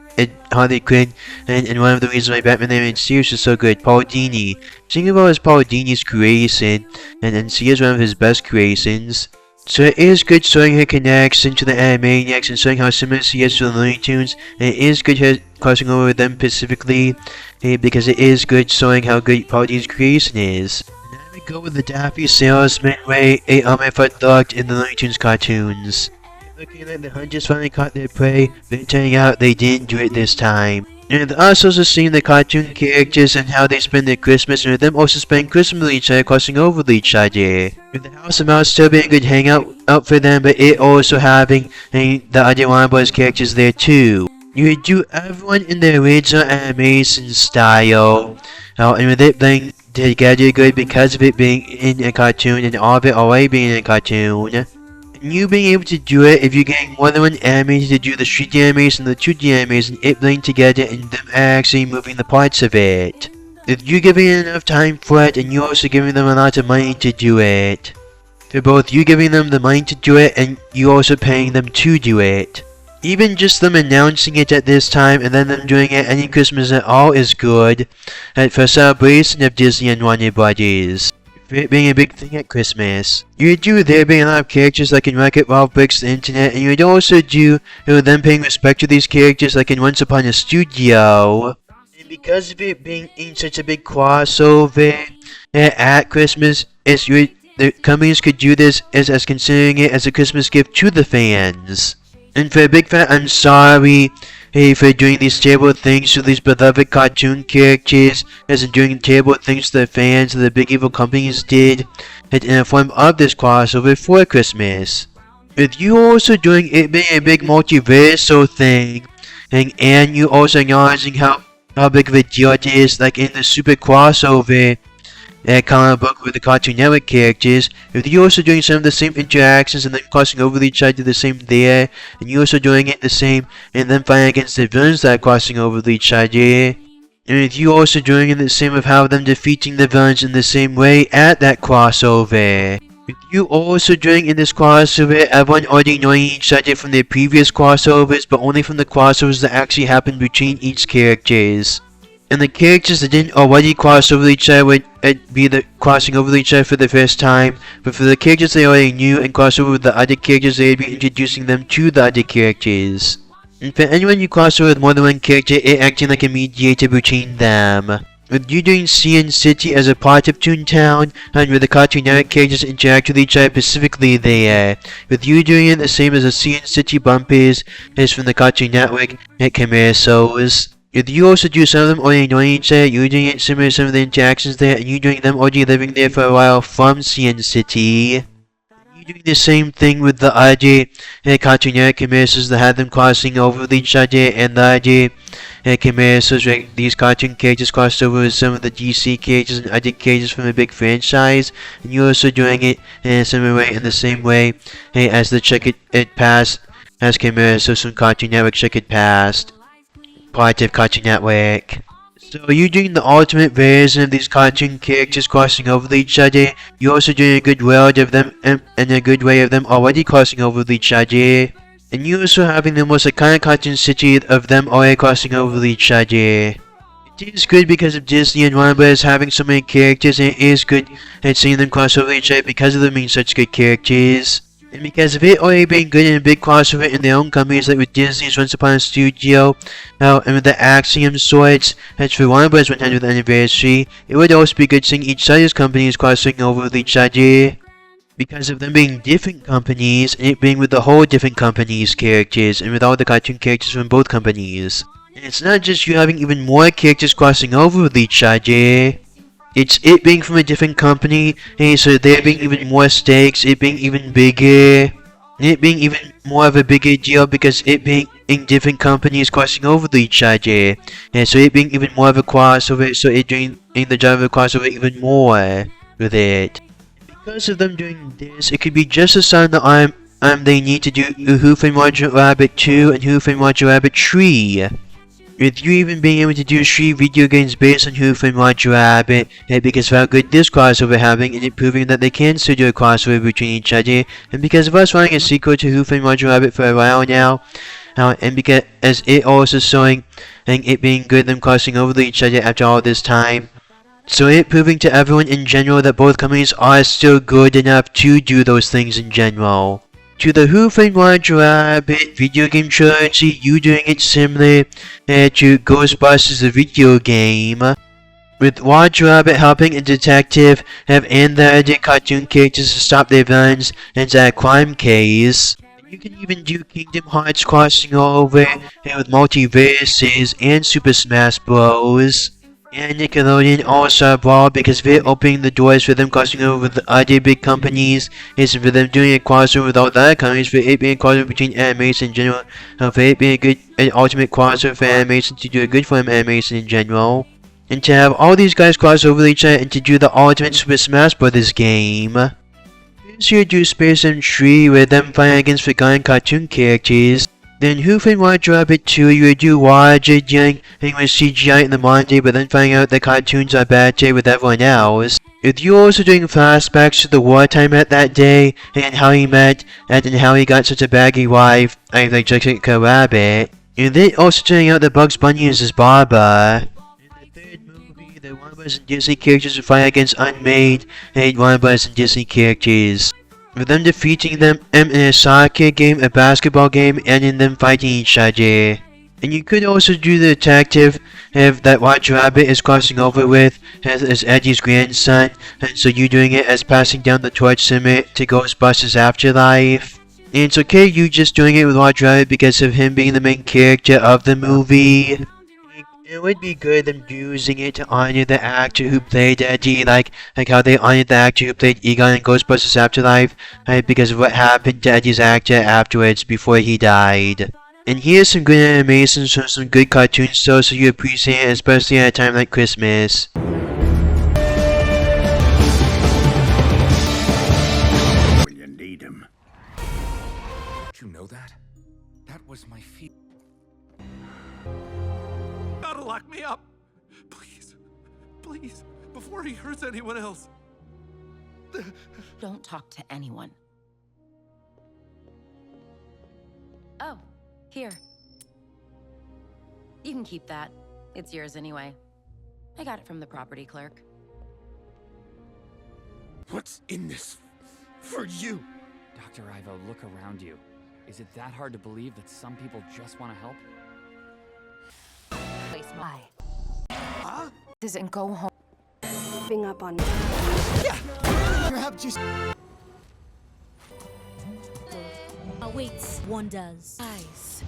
Harley Quinn, and one of the reasons why Batman the Animated Series was so good, Paul Dini. Jingle Bell is Paul Dini's creation, and she is one of his best creations. So it is good showing her connection to the Animaniacs and showing how similar she is to the Looney Tunes, and it is good her crossing over with them specifically, because it is good showing how good Paul Dini's creation is. And now we go with the Daffy Salesman way Elmer looked in the Looney Tunes cartoons. Looking like the hunters finally caught their prey, but it turning out they didn't do it this time. And us also seeing the cartoon characters and how they spend their Christmas, and with them also spending Christmas with each other, crossing over with each other. With the House of Mouse still being a good hangout out for them, but it also having the other Warner Bros. Characters there too. You would do everyone in the original animation style, and with it being together good because of it being in a cartoon and all of it already being in a cartoon. You being able to do it if you're getting more than one animator to do the 3D animation and the 2D animation, it blending together and them actually moving the parts of it. If you're giving it enough time for it, and you're also giving them a lot of money to do it. For both you giving them the money to do it, and you also paying them to do it. Even just them announcing it at this time, and then them doing it any Christmas at all is good, for celebration of Disney and Warner Brothers. It being a big thing at Christmas. You would do there being a lot of characters like in Wreck-It Ralph Breaks the Internet, and you would also do them paying respect to these characters like in Once Upon a Studio. And because of it being in such a big crossover at Christmas, the companies could do this as considering it as a Christmas gift to the fans. And for a big fan, I'm sorry for doing these terrible things to these beloved cartoon characters, as in doing terrible things to the fans that the big evil companies did in the form of this crossover for Christmas. With you also doing it being a big multiversal thing, and you also acknowledging how big of a deal it is, like in the super crossover comic book with the Cartoon Network characters, with you also doing some of the same interactions and then crossing over with each other the same there, and you also doing it the same and then fighting against the villains that are crossing over with each other, and with you also doing it the same of how them defeating the villains in the same way at that crossover. With you also joining in this crossover, everyone already knowing each other from their previous crossovers, but only from the crossovers that actually happened between each characters. And the characters that didn't already cross over each other would be the crossing over each other for the first time, but for the characters they already knew and cross over with the other characters, they'd be introducing them to the other characters. And for anyone you cross over with more than one character, it acting like a mediator between them. With you doing CN City as a part of Toontown, and with the Cartoon Network characters interact with each other specifically there. With you doing it the same as the CN City bumpers as from the Cartoon Network at commercials. With you also do some of them already knowing each other, you doing it similar to some of the interactions there, and you doing them already living there for a while from CN City. You doing the same thing with the other Cartoon Network commercials that had them crossing over with each other, and the other commercials where these cartoon characters crossed over with some of the DC characters and other characters from a big franchise, and you're also doing it in a similar way, in the same way as the Check It Past as commercials from Cartoon Network Check It Past, part of Cartoon Network. So you're doing the ultimate version of these cartoon characters crossing over each other. You're also doing a good world of them and a good way of them already crossing over with each other. And you're also having the most iconic cartoon city of them already crossing over with each other. It is good because of Disney and Warner Bros. Having so many characters, and it is good at seeing them cross over each other because of them being such good characters. And because of it already being good in a big crossover in their own companies, like with Disney's Once Upon a Studio, and with the Axiom sorts, that's for Warner Bros. 100th anniversary, it would also be good seeing each other's companies crossing over with each other. Because of them being different companies, and it being with the whole different companies' characters, and with all the cartoon characters from both companies. And it's not just you having even more characters crossing over with each other. It's it being from a different company, and so there being even more stakes, it being even bigger, and it being even more of a bigger deal because it being in different companies crossing over with each other, and so it being even more of a crossover, so it doing the job of a crossover even more with it. Because of them doing this, it could be just a sign that they need to do Who Framed Roger Rabbit 2 and Who Framed Roger Rabbit 3. With you even being able to do 3 video games based on Who Framed Roger Rabbit, because of how good this crossover having, and it proving that they can still do a crossover between each other, and because of us wanting a sequel to Who Framed Roger Rabbit for a while now, and because as it also showing and it being good them crossing over each other after all this time. So it proving to everyone in general that both companies are still good enough to do those things in general. To the Who Framed Roger Rabbit video game trilogy, you doing it similar to Ghostbusters the video game, with Roger Rabbit helping a detective and the other cartoon characters to stop their villains and that crime case. You can even do Kingdom Hearts crossing over with Multiverses and Super Smash Bros. And Nickelodeon All-Star Brawl, because they're opening the doors for them crossing over with the other big companies, is for them doing a crossover with all the other companies, for it being a crossover between animation in general, and for it being an ultimate crossover for animation to do a good for animation in general. And to have all these guys cross over each other and to do the ultimate Super Smash Bros. Game. This year do Space Sim 3 with them fighting against forgotten cartoon characters. Then Who Framed Roger Rabbit 2, you would do Roger dealing with CGI in the modern day, but then finding out the cartoons are better with everyone else. With you also doing flashbacks to the wartime at that day, and how he met, and how he got such a baggy wife, like Jessica Rabbit. And then also turning out that Bugs Bunny is his barber. In the third movie, the Warner Bros. And Disney characters would fight against unmade and Warner Bros. And Disney characters. With them defeating them in a soccer game, a basketball game, and in them fighting each other. And you could also do the detective that Roger Rabbit is crossing over with as Eddie's grandson, and so you doing it as passing down the torch similar to Ghostbusters Afterlife. And it's okay you just doing it with Roger Rabbit because of him being the main character of the movie. It would be good them using it to honor the actor who played Eddie, like how they honored the actor who played Egon in Ghostbusters Afterlife, because of what happened to Eddie's actor afterwards before he died. And here's some good animations from some good cartoons so you appreciate it, especially at a time like Christmas. You need him. Did you know that? That was my feet. Gotta lock me up. Please. Please. Before he hurts anyone else. Don't talk to anyone. Oh, here. You can keep that. It's yours anyway. I got it from the property clerk. What's in this for you? Dr. Ivo, look around you. Is it that hard to believe that some people just want to help? Place my. Huh? Doesn't go home. Giving up on me. Perhaps you. Awaits wonders. Eyes.